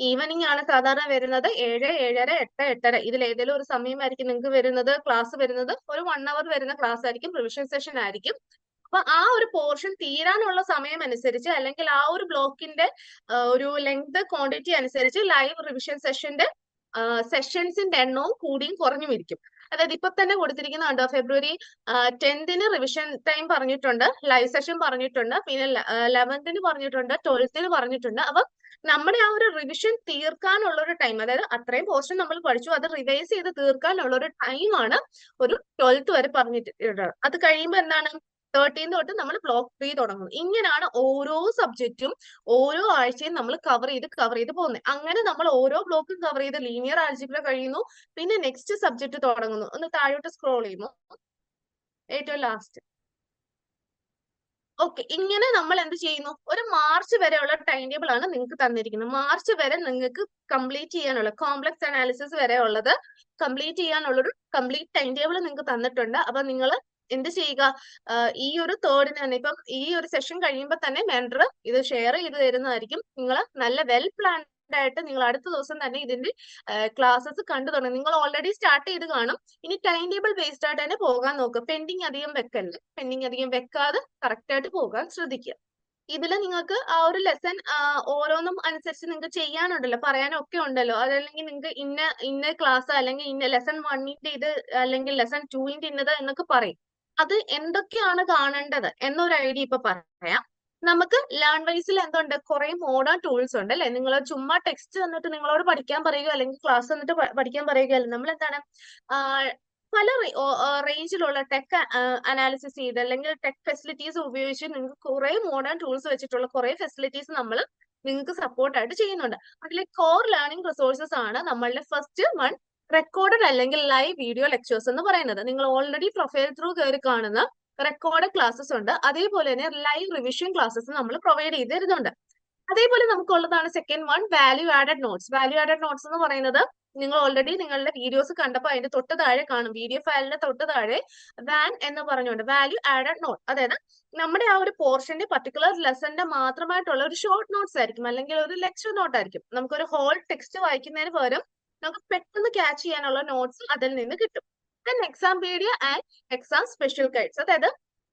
ഈവനിങ് ആണ് സാധാരണ വരുന്നത്, 7, 7:30, 8, 8:30 ഇതിൽ ഏതെങ്കിലും ഒരു സമയമായിരിക്കും നിങ്ങൾക്ക് വരുന്നത്. ക്ലാസ് വരുന്നത് ഒരു 1 hour വരുന്ന ക്ലാസ് ആയിരിക്കും, റിവിഷൻ സെഷൻ ആയിരിക്കും. അപ്പൊ ആ ഒരു പോർഷൻ തീരാനുള്ള സമയം അനുസരിച്ച്, അല്ലെങ്കിൽ ആ ഒരു ബ്ലോക്കിന്റെ ഒരു ലെങ്ത് ക്വാണ്ടിറ്റി അനുസരിച്ച് ലൈവ് റിവിഷൻ സെഷന്റെ സെഷൻസിന്റെ എണ്ണവും കൂടിയും കുറഞ്ഞും ഇരിക്കും. അതായത് ഇപ്പൊ തന്നെ കൊടുത്തിരിക്കുന്ന കണ്ടോ, ഫെബ്രുവരി 10th റിവിഷൻ ടൈം പറഞ്ഞിട്ടുണ്ട്, ലൈവ് സെഷൻ പറഞ്ഞിട്ടുണ്ട്, പിന്നെ 11th പറഞ്ഞിട്ടുണ്ട്, 12th പറഞ്ഞിട്ടുണ്ട്. അപ്പൊ നമ്മുടെ ആ ഒരു റിവിഷൻ തീർക്കാനുള്ള ഒരു ടൈം, അതായത് അത്രയും പോർഷൻ നമ്മൾ പഠിച്ചു, അത് റിവൈസ് ചെയ്ത് തീർക്കാനുള്ള ഒരു ടൈമാണ് ഒരു 12th വരെ പറഞ്ഞിട്ടുണ്ട്. അത് കഴിയുമ്പോൾ എന്താണ്, 13th തൊട്ട് നമ്മൾ ബ്ലോക്ക് 3 തുടങ്ങും. ഇങ്ങനെയാണ് ഓരോ സബ്ജക്റ്റും ഓരോ ആഴ്ചയും നമ്മൾ കവർ ചെയ്ത് പോകുന്നത്. അങ്ങനെ നമ്മൾ ഓരോ ബ്ലോക്കും കവർ ചെയ്ത് ലീനിയർ ആൾജിബ്ര കഴിയുന്നു, പിന്നെ നെക്സ്റ്റ് സബ്ജക്ട് തുടങ്ങുന്നു. ഒന്ന് താഴോട്ട് സ്ക്രോൾ ചെയ്യുമോ, ഏറ്റവും ലാസ്റ്റ്. ഓക്കെ, ഇങ്ങനെ നമ്മൾ എന്ത് ചെയ്യുന്നു, ഒരു മാർച്ച് വരെയുള്ള ടൈം ടേബിൾ ആണ് നിങ്ങൾക്ക് തന്നിരിക്കുന്നത്. മാർച്ച് വരെ നിങ്ങൾക്ക് കംപ്ലീറ്റ് ചെയ്യാനുള്ള കോംപ്ലക്സ് അനാലിസിസ് വരെ ഉള്ളത് കംപ്ലീറ്റ് ചെയ്യാനുള്ളൊരു കംപ്ലീറ്റ് ടൈം ടേബിൾ നിങ്ങൾക്ക് തന്നിട്ടുണ്ട്. അപ്പൊ നിങ്ങൾ എന്ത് ചെയ്യുക, ഈ ഒരു 3rd തന്നെ, ഇപ്പം ഈ ഒരു സെഷൻ കഴിയുമ്പോൾ തന്നെ മെൻറ്റർ ഇത് ഷെയർ ചെയ്ത് തരുന്നതായിരിക്കും. നിങ്ങൾ നല്ല വെൽ പ്ലാൻഡ് ആയിട്ട് നിങ്ങൾ അടുത്ത ദിവസം തന്നെ ഇതിന്റെ ക്ലാസ്സസ് കണ്ടു തുടങ്ങും. നിങ്ങൾ ഓൾറെഡി സ്റ്റാർട്ട് ചെയ്ത് കാണും. ഇനി ടൈം ടേബിൾ ബേസ്ഡ് ആയിട്ട് തന്നെ പോകാൻ നോക്കുക. പെൻഡിങ് അധികം വെക്കല്ലേ, പെൻഡിങ് അധികം വെക്കാതെ കറക്റ്റ് ആയിട്ട് പോകാൻ ശ്രദ്ധിക്കുക. ഇതിൽ നിങ്ങൾക്ക് ആ ഒരു ലെസൺ ഓരോന്നും അനുസരിച്ച് നിങ്ങൾക്ക് ചെയ്യാനുണ്ടല്ലോ, പറയാനും ഒക്കെ ഉണ്ടല്ലോ. അതല്ലെങ്കിൽ നിങ്ങൾക്ക് ഇന്ന ക്ലാസ്, അല്ലെങ്കിൽ ഇന്ന ലെസൺ 1ന്റെ ഇത്, അല്ലെങ്കിൽ ലെസൺ 2ന്റെ ഇന്നത് എന്നൊക്കെ പറയും. അത് എന്തൊക്കെയാണ് കാണേണ്ടത് എന്നൊരു ഐഡിയ ഇപ്പൊ പറയാം. നമുക്ക് ലേൺ വൈസിൽ എന്തുണ്ട്, കുറെ മോഡേൺ ടൂൾസ് ഉണ്ട് അല്ലെ. നിങ്ങൾ ചുമ്മാ ടെക്സ്റ്റ് തന്നിട്ട് നിങ്ങളോട് പഠിക്കാൻ പറയുക, അല്ലെങ്കിൽ ക്ലാസ് തന്നിട്ട് പഠിക്കാൻ പറയുകയല്ല. നമ്മൾ എന്താണ്, പല റേഞ്ചിലുള്ള ടെക് അനാലിസിസ് ചെയ്ത്, അല്ലെങ്കിൽ ടെക് ഫെസിലിറ്റീസ് ഉപയോഗിച്ച് നിങ്ങൾക്ക് കുറെ മോഡേൺ ടൂൾസ് വെച്ചിട്ടുള്ള കുറെ ഫെസിലിറ്റീസ് നമ്മൾ നിങ്ങൾക്ക് സപ്പോർട്ടായിട്ട് ചെയ്യുന്നുണ്ട്. അതിലെ കോർ ലേണിംഗ് റിസോഴ്സസ് ആണ് നമ്മളുടെ ഫസ്റ്റ് വൺ, റെക്കോർഡഡ് അല്ലെങ്കിൽ ലൈവ് വീഡിയോ ലെക്ചേഴ്സ് എന്ന് പറയുന്നത്. നിങ്ങൾ ഓൾറെഡി പ്രൊഫൈൽ ത്രൂ കയറി കാണുന്ന റെക്കോർഡഡ് ക്ലാസ്സസ് ഉണ്ട്. അതേപോലെ തന്നെ ലൈവ് റിവിഷൻ ക്ലാസ്സസ് നമ്മൾ പ്രൊവൈഡ് ചെയ്ത് തരുന്നുണ്ട്. അതേപോലെ നമുക്കുള്ളതാണ് second one, value added notes. Value added notes എന്ന് പറയുന്നത് നിങ്ങൾ ഓൾറെഡി നിങ്ങളുടെ വീഡിയോസ് കണ്ടപ്പോൾ അതിന്റെ തൊട്ട് താഴെ കാണും, വീഡിയോ ഫയലിന്റെ തൊട്ട് താഴെ വാൻ എന്ന് പറഞ്ഞുകൊണ്ട് വാല്യൂ ആഡഡ് നോട്ട്. അതായത് നമ്മുടെ ആ ഒരു പോർഷന്റെ പർട്ടിക്കുലർ ലെസന്റെ മാത്രമായിട്ടുള്ള ഒരു ഷോർട്ട് നോട്ട്സ് ആയിരിക്കും, അല്ലെങ്കിൽ ഒരു ലെക്ചർ നോട്ട് ആയിരിക്കും. നമുക്കൊരു ഹോൾ ടെക്സ്റ്റ് വായിക്കുന്നതിന് പകരം നമുക്ക് പെട്ടെന്ന് ക്യാച്ച് ചെയ്യാനുള്ള നോട്ട്സ് അതിൽ നിന്ന് കിട്ടും. Exam pedia and exam special guides. അതായത്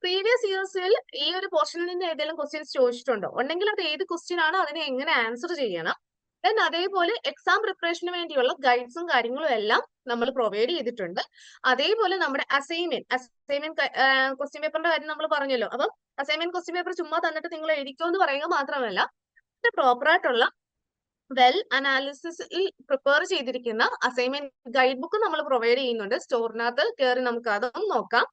പ്രീവിയസ് ഇയേഴ്സിൽ ഈ ഒരു പോർഷനിൽ നിന്ന് ഏതെങ്കിലും ക്വസ്റ്റ്യൻസ് ചോദിച്ചിട്ടുണ്ടോ, ഉണ്ടെങ്കിൽ അത് ഏത് ക്വസ്റ്റ്യൻ ആണോ അതിനെ എങ്ങനെ ആൻസർ ചെയ്യണം. അതേപോലെ എക്സാം പ്രിപ്പറേഷന് വേണ്ടിയുള്ള ഗൈഡ്സും കാര്യങ്ങളും എല്ലാം നമ്മൾ പ്രൊവൈഡ് ചെയ്തിട്ടുണ്ട്. അതേപോലെ നമ്മുടെ അസൈൻമെന്റ് ക്വസ്റ്റ്യൻ പേപ്പറിന്റെ കാര്യം നമ്മൾ പറഞ്ഞല്ലോ. അപ്പം അസൈൻമെന്റ് ക്വസ്റ്റ്യൻ പേപ്പർ ചുമ്മാ തന്നിട്ട് നിങ്ങൾ എഴുതിക്കോ എന്ന് പറയുക മാത്രമല്ല, പ്രോപ്പർ ആയിട്ടുള്ള വെൽ അനാലിസിസിൽ പ്രിപ്പയർ ചെയ്തിരിക്കുന്ന അസൈൻമെന്റ് ഗൈഡ് ബുക്ക് നമ്മൾ പ്രൊവൈഡ് ചെയ്യുന്നുണ്ട്. സ്റ്റോറിനകത്ത് കയറി നമുക്ക് അതും നോക്കാം.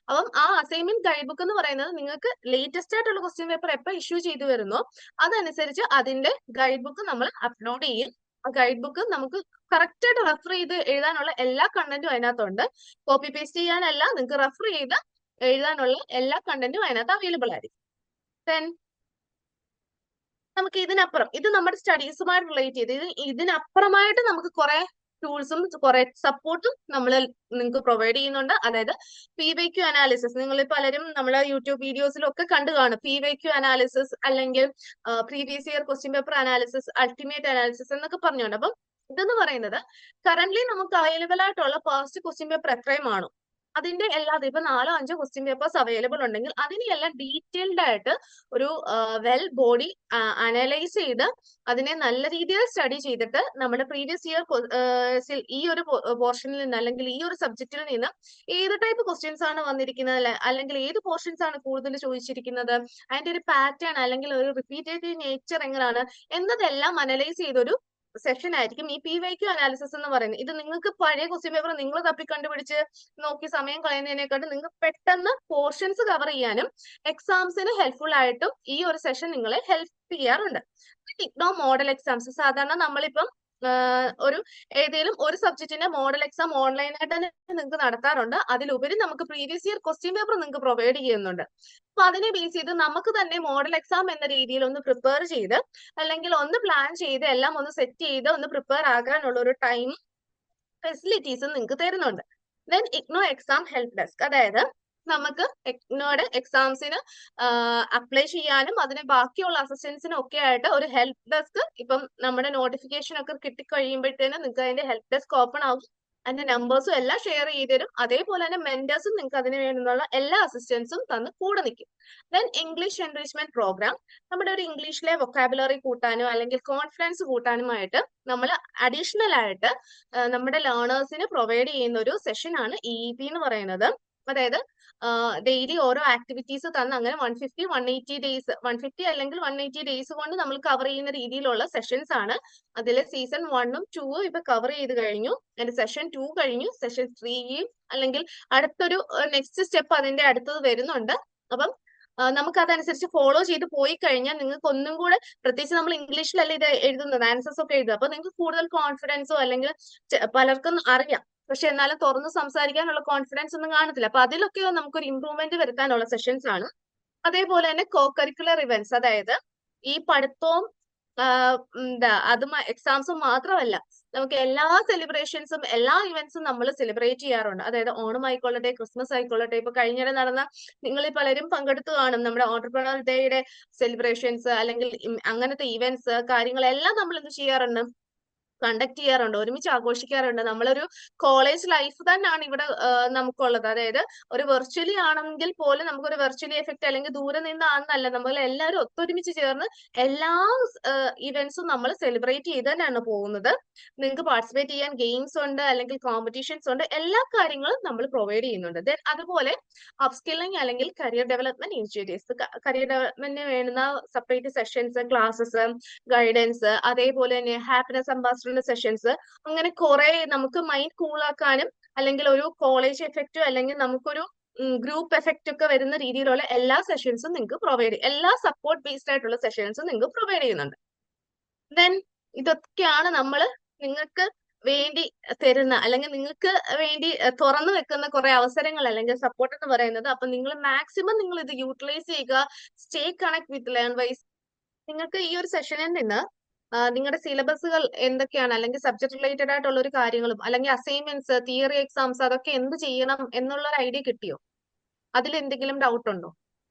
അപ്പം ആ അസൈൻമെന്റ് ഗൈഡ് ബുക്ക് എന്ന് പറയുന്നത് നിങ്ങൾക്ക് ലേറ്റസ്റ്റ് ആയിട്ടുള്ള ക്വസ്റ്റ്യൻ പേപ്പർ എപ്പോൾ ഇഷ്യൂ ചെയ്തു വരുന്നോ അതനുസരിച്ച് അതിന്റെ ഗൈഡ് ബുക്ക് നമ്മൾ അപ്ലോഡ് ചെയ്യും. ആ ഗൈഡ് ബുക്ക് നമുക്ക് കറക്റ്റ് ആയിട്ട് റെഫർ ചെയ്ത് എഴുതാനുള്ള എല്ലാ കണ്ടന്റും അതിനകത്തുണ്ട്. കോപ്പി പേസ്റ്റ് ചെയ്യാനല്ല, നിങ്ങൾക്ക് റെഫർ ചെയ്ത് എഴുതാനുള്ള എല്ലാ കണ്ടന്റും അതിനകത്ത് അവൈലബിൾ ആയിരിക്കും. ദെൻ നമുക്ക് ഇതിനപ്പുറം, ഇത് നമ്മുടെ സ്റ്റഡീസുമായിട്ട് റിലേറ്റ് ചെയ്ത് ഇതിനപ്പുറമായിട്ട് നമുക്ക് കുറെ ടൂൾസും കുറെ സപ്പോർട്ടും നമ്മൾ നിങ്ങൾക്ക് പ്രൊവൈഡ് ചെയ്യുന്നുണ്ട്. അതായത് PYQ അനാലിസിസ്, നിങ്ങൾ പലരും നമ്മളെ യൂട്യൂബ് വീഡിയോസിലും ഒക്കെ കണ്ടു കാണും. PYQ അനാലിസിസ് അല്ലെങ്കിൽ previous year question paper analysis, ultimate analysis എന്നൊക്കെ പറഞ്ഞുകൊണ്ട്. അപ്പം ഇതെന്ന് പറയുന്നത് കറന്റ്ലി നമുക്ക് അവൈലബിൾ ആയിട്ടുള്ള പാസ്റ്റ് ക്വസ്റ്റ്യൻ പേപ്പർ എത്രയുമാണോ അതിന്റെ എല്ലാ, ഇപ്പൊ 4-5 ക്വസ്റ്റ്യൻ പേപ്പേഴ്സ് അവൈലബിൾ ഉണ്ടെങ്കിൽ അതിനെല്ലാം ഡീറ്റെയിൽഡ് ആയിട്ട് ഒരു വെൽ ബോഡി അനലൈസ് ചെയ്ത് അതിനെ നല്ല രീതിയിൽ സ്റ്റഡി ചെയ്തിട്ട് നമ്മുടെ പ്രീവിയസ് ഇയർ ഈ ഒരു പോർഷനിൽ നിന്ന് അല്ലെങ്കിൽ ഈ ഒരു സബ്ജക്റ്റിൽ നിന്ന് ഏത് ടൈപ്പ് ക്വസ്റ്റ്യൻസ് ആണ് വന്നിരിക്കുന്നത്, അല്ലെങ്കിൽ ഏത് പോർഷൻസ് ആണ് കൂടുതൽ ചോദിച്ചിരിക്കുന്നത്, അതിന്റെ ഒരു പാറ്റേൺ അല്ലെങ്കിൽ ഒരു റിപ്പീറ്റേറ്റീവ് നേച്ചർ എങ്ങനെയാണ് എന്നതെല്ലാം അനലൈസ് ചെയ്തൊരു സെഷൻ ആയിരിക്കും ഈ PYQ അനാലിസിസ് എന്ന് പറയുന്നത്. ഇത് നിങ്ങൾക്ക് പഴയ ക്വസ്റ്റ്യൻ പേപ്പർ നിങ്ങൾ തപ്പി കണ്ടുപിടിച്ച് നോക്കി സമയം കളയുന്നതിനെക്കാട്ടും നിങ്ങൾക്ക് പെട്ടെന്ന് പോർഷൻസ് കവർ ചെയ്യാനും എക്സാംസിന് ഹെൽപ്ഫുൾ ആയിട്ടും ഈ ഒരു സെഷൻ നിങ്ങളെ ഹെൽപ്പ് ചെയ്യാറുണ്ട്. ഇഗ്നോ മോഡൽ എക്സാംസ് സാധാരണ നമ്മളിപ്പം ഒരു ഏതെങ്കിലും ഒരു സബ്ജക്റ്റിന്റെ മോഡൽ എക്സാം ഓൺലൈനായിട്ട് തന്നെ നിങ്ങൾക്ക് നടത്താറുണ്ട്. അതിലുപരി നമുക്ക് പ്രീവിയസ് ഇയർ ക്വസ്റ്റ്യൻ പേപ്പർ നിങ്ങൾക്ക് പ്രൊവൈഡ് ചെയ്യുന്നുണ്ട്. അപ്പൊ അതിനെ ബേസ് ചെയ്ത് നമുക്ക് തന്നെ മോഡൽ എക്സാം എന്ന രീതിയിൽ ഒന്ന് പ്രിപ്പയർ ചെയ്ത് അല്ലെങ്കിൽ ഒന്ന് പ്ലാൻ ചെയ്ത് എല്ലാം ഒന്ന് സെറ്റ് ചെയ്ത് ഒന്ന് പ്രിപ്പയർ ആകാനുള്ള ഒരു ടൈം ഫെസിലിറ്റീസും നിങ്ങൾക്ക് തരുന്നുണ്ട്. Then IGNOU exam help desk, അതായത് നമുക്ക് ഇഗ്നോയുടെ എക്സാംസിന് അപ്ലൈ ചെയ്യാനും അതിന് ബാക്കിയുള്ള അസിസ്റ്റൻസിനും ഒക്കെ ആയിട്ട് ഒരു ഹെൽപ്പ് ഡെസ്ക് ഇപ്പം നമ്മുടെ നോട്ടിഫിക്കേഷൻ ഒക്കെ കിട്ടിക്കഴിയുമ്പോഴത്തേനും നിങ്ങൾക്ക് അതിന്റെ ഹെൽപ്പ് ഡെസ്ക് ഓപ്പൺ ആകും. അതിന്റെ നമ്പേഴ്സും എല്ലാം ഷെയർ ചെയ്ത് തരും. അതേപോലെ തന്നെ മെന്റേഴ്സും നിങ്ങൾക്ക് അതിന് വേണ്ടിയുള്ള എല്ലാ അസിസ്റ്റൻസും തന്ന് കൂടെ നിൽക്കും. ദെൻ ഇംഗ്ലീഷ് എൻറിച്ച്മെന്റ് പ്രോഗ്രാം, നമ്മുടെ ഒരു ഇംഗ്ലീഷിലെ വൊക്കാബുലറി കൂട്ടാനും അല്ലെങ്കിൽ കോൺഫിഡൻസ് കൂട്ടാനുമായിട്ട് നമ്മൾ അഡീഷണൽ ആയിട്ട് നമ്മുടെ ലേണേഴ്സിന് പ്രൊവൈഡ് ചെയ്യുന്ന ഒരു സെഷൻ ആണ് EEP എന്ന് പറയുന്നത്. അതായത് ഡെയിലി ഓരോ ആക്ടിവിറ്റീസ് തന്ന് അങ്ങനെ 150-180 ഡേയ്സ് 150 അല്ലെങ്കിൽ 180 ഡേയ്സ് കൊണ്ട് നമ്മൾ കവർ ചെയ്യുന്ന രീതിയിലുള്ള സെഷൻസ് ആണ്. അതിൽ സീസൺ 1ഉം 2ഉം ഇപ്പൊ കവർ ചെയ്ത് കഴിഞ്ഞു. അതിന്റെ സെഷൻ 2 കഴിഞ്ഞു. സെഷൻ 3യും അല്ലെങ്കിൽ അടുത്തൊരു നെക്സ്റ്റ് സ്റ്റെപ്പ് അതിന്റെ അടുത്തത് വരുന്നുണ്ട്. അപ്പം നമുക്ക് അതനുസരിച്ച് ഫോളോ ചെയ്ത് പോയി കഴിഞ്ഞാൽ നിങ്ങൾക്ക് ഒന്നും കൂടെ, പ്രത്യേകിച്ച് നമ്മൾ ഇംഗ്ലീഷിലല്ല ഇത് എഴുതുന്നത്, ആൻസേഴ്സ് ഒക്കെ എഴുതുക, അപ്പൊ നിങ്ങൾക്ക് കൂടുതൽ കോൺഫിഡൻസോ അല്ലെങ്കിൽ പലർക്കും അറിയാം പക്ഷെ എന്നാലും തുറന്ന് സംസാരിക്കാനുള്ള കോൺഫിഡൻസ് ഒന്നും കാണത്തില്ല. അപ്പൊ അതിലൊക്കെ നമുക്കൊരു ഇമ്പ്രൂവ്മെന്റ് വരുത്താനുള്ള സെഷൻസ് ആണ്. അതേപോലെ തന്നെ കോ കരിക്കുലർ ഇവന്റ്സ്, അതായത് ഈ പഠിത്തവും എക്സാംസും മാത്രമല്ല നമുക്ക് എല്ലാ സെലിബ്രേഷൻസും എല്ലാ ഇവന്റ്സും നമ്മൾ സെലിബ്രേറ്റ് ചെയ്യാറുണ്ട്. അതായത് ഓണം ആയിക്കൊള്ളട്ടെ, ക്രിസ്മസ് ആയിക്കൊള്ളട്ടെ, ഇപ്പൊ കഴിഞ്ഞിടെ നടന്ന നിങ്ങൾ പലരും പങ്കെടുത്തു കാണും നമ്മുടെ ഓണ്ടർപ്രണർ ഡേയുടെ സെലിബ്രേഷൻസ് അല്ലെങ്കിൽ അങ്ങനത്തെ ഇവന്റ്സ് കാര്യങ്ങളെല്ലാം നമ്മൾ എന്ത് ചെയ്യാറുണ്ട്, കണ്ടക്ട് ചെയ്യാറുണ്ട്, ഒരുമിച്ച് ആഘോഷിക്കാറുണ്ട്. നമ്മളൊരു കോളേജ് ലൈഫ് തന്നെയാണ് ഇവിടെ നമുക്കുള്ളത്. അതായത് ഒരു വെർച്വലി ആണെങ്കിൽ പോലും നമുക്കൊരു വെർച്വലി എഫക്ട് അല്ലെങ്കിൽ ദൂരെ നിന്നാണെന്നല്ല, നമ്മൾ എല്ലാവരും ഒത്തൊരുമിച്ച് ചേർന്ന് എല്ലാ ഇവന്റ്സും നമ്മൾ സെലിബ്രേറ്റ് ചെയ്ത് തന്നെയാണ് പോകുന്നത്. നിങ്ങൾക്ക് പാർട്ടിസിപ്പേറ്റ് ചെയ്യാൻ ഗെയിംസ് ഉണ്ട് അല്ലെങ്കിൽ കോമ്പറ്റീഷൻസ് ഉണ്ട്, എല്ലാ കാര്യങ്ങളും നമ്മൾ പ്രൊവൈഡ് ചെയ്യുന്നുണ്ട്. ദെൻ അതുപോലെ അപ്സ്കില്ലിംഗ് അല്ലെങ്കിൽ കരിയർ ഡെവലപ്മെന്റ് ഇനിഷ്യേറ്റീവ്സ്, കരിയർ ഡെവലപ്മെന്റിന് വേണ്ടുന്ന സെപ്പറേറ്റ് സെഷൻസ്, ക്ലാസ്സസ്, ഗൈഡൻസ്, അതേപോലെ തന്നെ ഹാപ്പിനെസ് അംബാസിഡർ സെഷൻസ്, അങ്ങനെ കുറെ നമുക്ക് മൈൻഡ് കൂളാക്കാനും അല്ലെങ്കിൽ ഒരു കോളേജ് എഫക്റ്റോ അല്ലെങ്കിൽ നമുക്കൊരു ഗ്രൂപ്പ് എഫക്റ്റ് ഒക്കെ വരുന്ന രീതിയിലുള്ള എല്ലാ സെഷൻസും നിങ്ങൾക്ക് പ്രൊവൈഡ് ചെയ്യും. എല്ലാ സപ്പോർട്ട് ബേസ്ഡ് ആയിട്ടുള്ള സെഷൻസും നിങ്ങൾക്ക് പ്രൊവൈഡ് ചെയ്യുന്നുണ്ട്. ദെൻ ഇതൊക്കെയാണ് നമ്മൾ നിങ്ങൾക്ക് വേണ്ടി തരുന്ന അല്ലെങ്കിൽ നിങ്ങൾക്ക് വേണ്ടി തുറന്നു വെക്കുന്ന കുറെ അവസരങ്ങൾ അല്ലെങ്കിൽ സപ്പോർട്ട് എന്ന് പറയുന്നത്. അപ്പൊ നിങ്ങൾ മാക്സിമം നിങ്ങൾ ഇത് യൂട്ടിലൈസ് ചെയ്യുക. Stay connect with Learnwise. നിങ്ങൾക്ക് ഈ ഒരു സെഷനിൽ നിന്ന് നിങ്ങളുടെ സിലബസുകൾ എന്തൊക്കെയാണ് അല്ലെങ്കിൽ സബ്ജക്ട് റിലേറ്റഡ് ആയിട്ടുള്ള ഒരു കാര്യങ്ങളും അല്ലെങ്കിൽ അസൈൻമെന്റ്സ്, തിയറി എക്സാംസ്, അതൊക്കെ എന്ത് ചെയ്യണം എന്നുള്ള ഒരു ഐഡിയ കിട്ടിയോ? അതിൽ എന്തെങ്കിലും ഡൗട്ട് ഉണ്ടോ?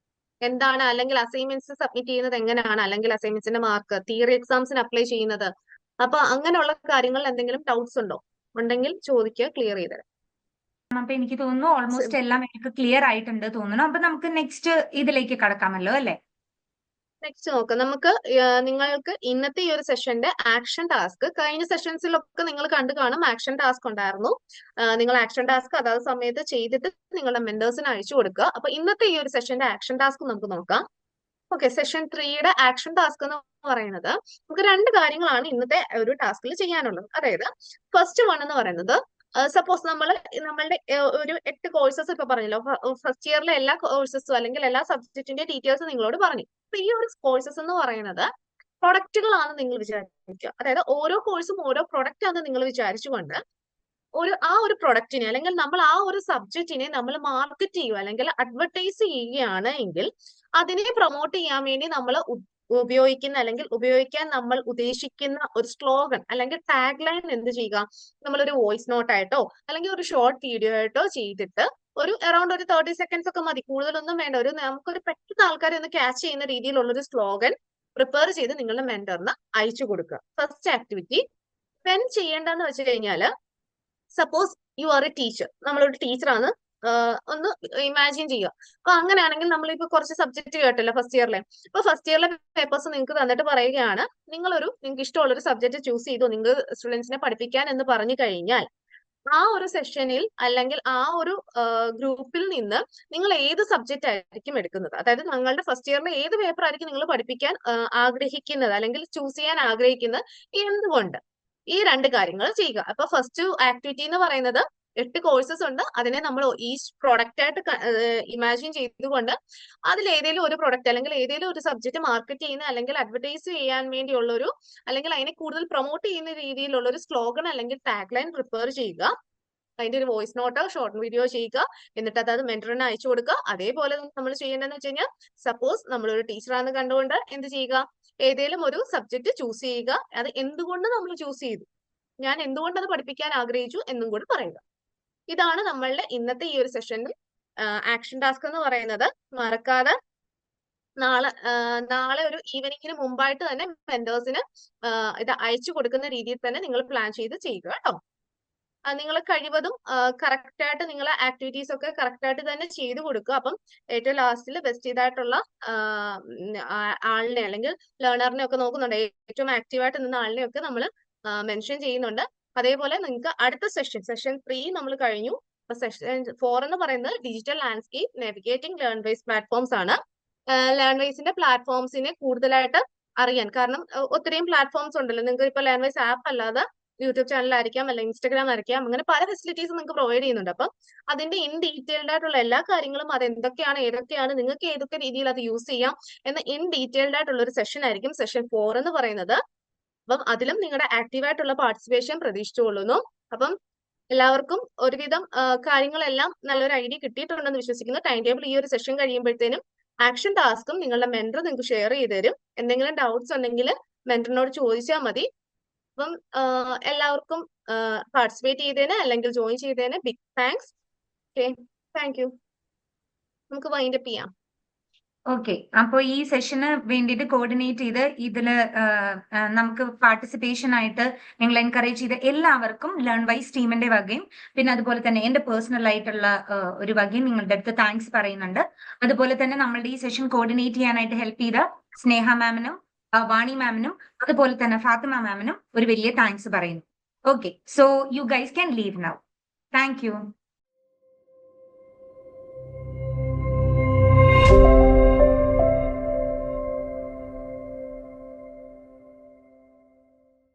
എന്താണ് അല്ലെങ്കിൽ അസൈൻമെന്റ്സ് സബ്മിറ്റ് ചെയ്യുന്നത് എങ്ങനെയാണ്, അല്ലെങ്കിൽ അസൈൻമെന്റ്സിന്റെ മാർക്ക്, തിയറി എക്സാംസിന് അപ്ലൈ ചെയ്യുന്നത്, അപ്പൊ അങ്ങനെയുള്ള കാര്യങ്ങളിൽ എന്തെങ്കിലും ഡൗട്ട്സ് ഉണ്ടോ? ഉണ്ടെങ്കിൽ ചോദിക്കുക, ക്ലിയർ ചെയ്തരാം. അപ്പൊ എനിക്ക് തോന്നുന്നു ഓൾമോസ്റ്റ് എല്ലാം എനിക്ക് ക്ലിയർ ആയിട്ടുണ്ട് തോന്നുന്നു. അപ്പൊ നമുക്ക് നെക്സ്റ്റ് ഇതിലേക്ക് കടക്കാമല്ലോ അല്ലെ? നെക്സ്റ്റ് നോക്കാം. നമുക്ക് നിങ്ങൾക്ക് ഇന്നത്തെ ഈ ഒരു സെഷന്റെ ആക്ഷൻ ടാസ്ക്, കഴിഞ്ഞ സെഷൻസിലൊക്കെ നിങ്ങൾ കണ്ടു കാണും ആക്ഷൻ ടാസ്ക് ഉണ്ടായിരുന്നു. നിങ്ങൾ ആക്ഷൻ ടാസ്ക് അതാത് സമയത്ത് ചെയ്തിട്ട് നിങ്ങളുടെ മെന്റേഴ്സിന് അയച്ചു കൊടുക്കുക. അപ്പൊ ഇന്നത്തെ ഈ ഒരു സെഷന്റെ ആക്ഷൻ ടാസ്ക് നമുക്ക് നോക്കാം. ഓക്കെ, സെഷൻ 3യുടെ ആക്ഷൻ ടാസ്ക് എന്ന് പറയുന്നത് നമുക്ക് 2 കാര്യങ്ങളാണ് ഇന്നത്തെ ഒരു ടാസ്കിൽ ചെയ്യാനുള്ളത്. അതായത് ഫസ്റ്റ് വൺ എന്ന് പറയുന്നത്, സപ്പോസ് നമ്മളുടെ ഒരു 8 കോഴ്സസ് ഇപ്പൊ പറഞ്ഞല്ലോ, ഫസ്റ്റ് ഇയറിലെ എല്ലാ കോഴ്സസും അല്ലെങ്കിൽ എല്ലാ സബ്ജക്റ്റിന്റെ ഡീറ്റെയിൽസ് നിങ്ങളോട് പറഞ്ഞു. അപ്പൊ ഈ ഒരു കോഴ്സസ് എന്ന് പറയുന്നത് പ്രൊഡക്റ്റുകളാണ് നിങ്ങൾ വിചാരിക്കുക. അതായത് ഓരോ കോഴ്സും ഓരോ പ്രൊഡക്റ്റ് ആണ് നിങ്ങൾ വിചാരിച്ചുകൊണ്ട് ആ ഒരു പ്രൊഡക്റ്റിനെ അല്ലെങ്കിൽ നമ്മൾ ആ ഒരു സബ്ജക്റ്റിനെ നമ്മൾ മാർക്കറ്റ് ചെയ്യുക അല്ലെങ്കിൽ അഡ്വർടൈസ് ചെയ്യുകയാണ് എങ്കിൽ അതിനെ പ്രൊമോട്ട് ചെയ്യാൻ വേണ്ടി നമ്മൾ ഉപയോഗിക്കുന്ന അല്ലെങ്കിൽ ഉപയോഗിക്കാൻ നമ്മൾ ഉദ്ദേശിക്കുന്ന ഒരു സ്ലോഗൻ അല്ലെങ്കിൽ ടാഗ് ലൈൻ എന്ത് ചെയ്യുക, നമ്മളൊരു വോയിസ് നോട്ടായിട്ടോ അല്ലെങ്കിൽ ഒരു ഷോർട്ട് വീഡിയോ ആയിട്ടോ ചെയ്തിട്ട് ഒരു അറൌണ്ട് ഒരു 30 സെക്കൻഡ്സ് ഒക്കെ മതി, കൂടുതലൊന്നും വേണ്ട. നമുക്കൊരു പെട്ടെന്ന് ആൾക്കാരെ ഒന്ന് ക്യാച്ച് ചെയ്യുന്ന രീതിയിലുള്ള ഒരു സ്ലോഗൻ പ്രിപ്പയർ ചെയ്ത് നിങ്ങളുടെ മെന്ററിന് അയച്ചു കൊടുക്കുക. First activity. പെൻ ചെയ്യേണ്ടതെന്ന് വെച്ച് കഴിഞ്ഞാൽ, suppose you are A teacher, നമ്മളൊരു ടീച്ചറാണ്, ഒന്ന് ഇമാജിൻ ചെയ്യുക. അപ്പൊ അങ്ങനെയാണെങ്കിൽ നമ്മളിപ്പോ കുറച്ച് സബ്ജക്ട് കേട്ടല്ലോ ഫസ്റ്റ് ഇയറിലെ. അപ്പൊ ഫസ്റ്റ് ഇയറിലെ പേപ്പേഴ്സ് നിങ്ങൾക്ക് തന്നിട്ട് പറയുകയാണ്, നിങ്ങൾക്ക് ഇഷ്ടമുള്ള ഒരു സബ്ജക്ട് ചൂസ് ചെയ്തു നിങ്ങൾ സ്റ്റുഡൻസിനെ പഠിപ്പിക്കാൻ എന്ന് പറഞ്ഞു കഴിഞ്ഞാൽ, ആ ഒരു സെഷനിൽ അല്ലെങ്കിൽ ആ ഒരു ഗ്രൂപ്പിൽ നിന്ന് നിങ്ങൾ ഏത് സബ്ജക്റ്റ് ആയിരിക്കും എടുക്കുന്നത്, അതായത് നിങ്ങളുടെ ഫസ്റ്റ് ഇയറിലെ ഏത് പേപ്പർ ആയിരിക്കും നിങ്ങൾ പഠിപ്പിക്കാൻ ആഗ്രഹിക്കുന്നത് അല്ലെങ്കിൽ ചൂസ് ചെയ്യാൻ ആഗ്രഹിക്കുന്നത്, എന്തുകൊണ്ട്? ഈ രണ്ട് കാര്യങ്ങൾ ചെയ്യുക. അപ്പൊ ഫസ്റ്റ് ആക്ടിവിറ്റി എന്ന് പറയുന്നത് 8 കോഴ്സസ് ഉണ്ട്. അതിനെ നമ്മൾ ഈച്ച് പ്രൊഡക്റ്റ് ആയിട്ട് ഇമാജിൻ ചെയ്തുകൊണ്ട് അതിൽ ഏതെങ്കിലും ഒരു പ്രൊഡക്റ്റ് അല്ലെങ്കിൽ ഏതെങ്കിലും ഒരു സബ്ജക്ട് മാർക്കറ്റ് ചെയ്യുന്ന അല്ലെങ്കിൽ അഡ്വർടൈസ് ചെയ്യാൻ വേണ്ടിയുള്ള ഒരു അല്ലെങ്കിൽ അതിനെ കൂടുതൽ പ്രൊമോട്ട് ചെയ്യുന്ന രീതിയിലുള്ള ഒരു സ്ലോഗൻ അല്ലെങ്കിൽ ടാഗ് ലൈൻ പ്രിപ്പയർ ചെയ്യുക. അതിന്റെ ഒരു വോയിസ് നോട്ടോ ഷോർട്ട് വീഡിയോ ചെയ്യുക. എന്നിട്ട് അത് മെന്ററിന് അയച്ചു കൊടുക്കുക. അതേപോലെ നമ്മൾ ചെയ്യേണ്ടതെന്ന് വെച്ച് കഴിഞ്ഞാൽ, സപ്പോസ് നമ്മളൊരു ടീച്ചറാണെന്ന് കണ്ടുകൊണ്ട് എന്ത് ചെയ്യുക, ഏതെങ്കിലും ഒരു സബ്ജക്ട് ചൂസ് ചെയ്യുക. അത് എന്തുകൊണ്ട് നമ്മൾ ചൂസ് ചെയ്തു, ഞാൻ എന്തുകൊണ്ട് അത് പഠിപ്പിക്കാൻ ആഗ്രഹിച്ചു എന്നും കൂടി പറയുക. ഇതാണ് നമ്മളുടെ ഇന്നത്തെ ഈ ഒരു സെഷനിൽ ആക്ഷൻ ടാസ്ക് എന്ന് പറയുന്നത്. മറക്കാതെ നാളെ ഒരു ഈവനിങ്ങിന് മുമ്പായിട്ട് തന്നെ മെന്റേഴ്സിന് ഇത് അയച്ചു കൊടുക്കുന്ന രീതിയിൽ തന്നെ നിങ്ങൾ പ്ലാൻ ചെയ്ത് ചെയ്യുക കേട്ടോ. നിങ്ങൾ കഴിവതും കറക്റ്റ് ആയിട്ട് നിങ്ങളെ ആക്ടിവിറ്റീസ് ഒക്കെ കറക്റ്റ് ആയിട്ട് തന്നെ ചെയ്തു കൊടുക്കുക. അപ്പം ഏറ്റവും ലാസ്റ്റിൽ ബെസ്റ്റ് ചെയ്തായിട്ടുള്ള ആളിനെ അല്ലെങ്കിൽ ലേണറിനെ ഒക്കെ നോക്കുന്നുണ്ട്. ഏറ്റവും ആക്റ്റീവായിട്ട് നിന്ന ആളിനെ ഒക്കെ നമ്മൾ മെൻഷൻ ചെയ്യുന്നുണ്ട്. അതേപോലെ നിങ്ങൾക്ക് അടുത്ത സെഷൻ 3 നമ്മൾ കഴിഞ്ഞു. സെഷൻ 4 എന്ന് പറയുന്നത് digital landscape navigating Learnwise platforms ആണ്. ലേൺ വൈസിന്റെ പ്ലാറ്റ്ഫോംസിനെ കൂടുതലായിട്ട് അറിയാൻ, കാരണം ഒത്തിരിയും പ്ലാറ്റ്ഫോംസ് ഉണ്ടല്ലോ. നിങ്ങൾക്ക് ഇപ്പൊ ലേൺ വൈസ് ആപ്പ് അല്ലാതെ യൂട്യൂബ് ചാനലായിരിക്കാം, അല്ലെങ്കിൽ ഇൻസ്റ്റാഗ്രാം ആയിരിക്കാം, അങ്ങനെ പല ഫെസിലിറ്റീസും നിങ്ങൾക്ക് പ്രൊവൈഡ് ചെയ്യുന്നുണ്ട്. അപ്പം അതിന്റെ ഇൻ ഡീറ്റെയിൽഡ് ആയിട്ടുള്ള എല്ലാ കാര്യങ്ങളും, അത് എന്തൊക്കെയാണ്, ഏതൊക്കെയാണ്, നിങ്ങൾക്ക് ഏതൊക്കെ രീതിയിൽ അത് യൂസ് ചെയ്യാം എന്ന ഇൻ ഡീറ്റെയിൽഡ് ആയിട്ടുള്ള ഒരു സെഷൻ ആയിരിക്കും സെഷൻ 4 എന്ന് പറയുന്നത്. അപ്പം അതിലും നിങ്ങളുടെ ആക്റ്റീവായിട്ടുള്ള പാർട്ടിസിപ്പേഷൻ പ്രതീക്ഷിച്ചുകൊള്ളുന്നു. അപ്പം എല്ലാവർക്കും ഒരുവിധം കാര്യങ്ങളെല്ലാം നല്ലൊരു ഐഡിയ കിട്ടിയിട്ടുണ്ടെന്ന് വിശ്വസിക്കുന്നു. ടൈം ടേബിൾ ഈ ഒരു സെഷൻ കഴിയുമ്പോഴത്തേനും ആക്ഷൻ ടാസ്കും നിങ്ങളുടെ മെന്റർ നിങ്ങൾക്ക് ഷെയർ ചെയ്ത് തരും. എന്തെങ്കിലും ഡൗട്ട്സ് ഉണ്ടെങ്കിൽ മെന്ററിനോട് ചോദിച്ചാൽ മതി. അപ്പം എല്ലാവർക്കും പാർട്ടിസിപ്പേറ്റ് ചെയ്തതിന് അല്ലെങ്കിൽ ജോയിൻ ചെയ്തതിന് big thanks. Okay, thank you. നമുക്ക് വൈൻഡ് അപ്പ് ചെയ്യാം. ഓക്കെ, അപ്പോൾ ഈ സെഷന് വേണ്ടിയിട്ട് കോർഡിനേറ്റ് ചെയ്ത് ഇതില് നമുക്ക് പാർട്ടിസിപ്പേഷൻ ആയിട്ട് നിങ്ങൾ എൻകറേജ് ചെയ്ത എല്ലാവർക്കും ലേൺ വൈസ് ടീമിന്റെ വകയും പിന്നെ അതുപോലെ തന്നെ എന്റെ പേഴ്സണൽ ആയിട്ടുള്ള ഒരു വകയും നിങ്ങളുടെ അടുത്ത് താങ്ക്സ് പറയുന്നുണ്ട്. അതുപോലെ തന്നെ നമ്മളുടെ ഈ സെഷൻ കോർഡിനേറ്റ് ചെയ്യാനായിട്ട് ഹെൽപ്പ് ചെയ്ത സ്നേഹ മാമിനും വാണി മാമിനും അതുപോലെ തന്നെ ഫാത്തിമ മാമിനും ഒരു വലിയ താങ്ക്സ് പറയുന്നു. Okay, so you guys can leave now. Thank you.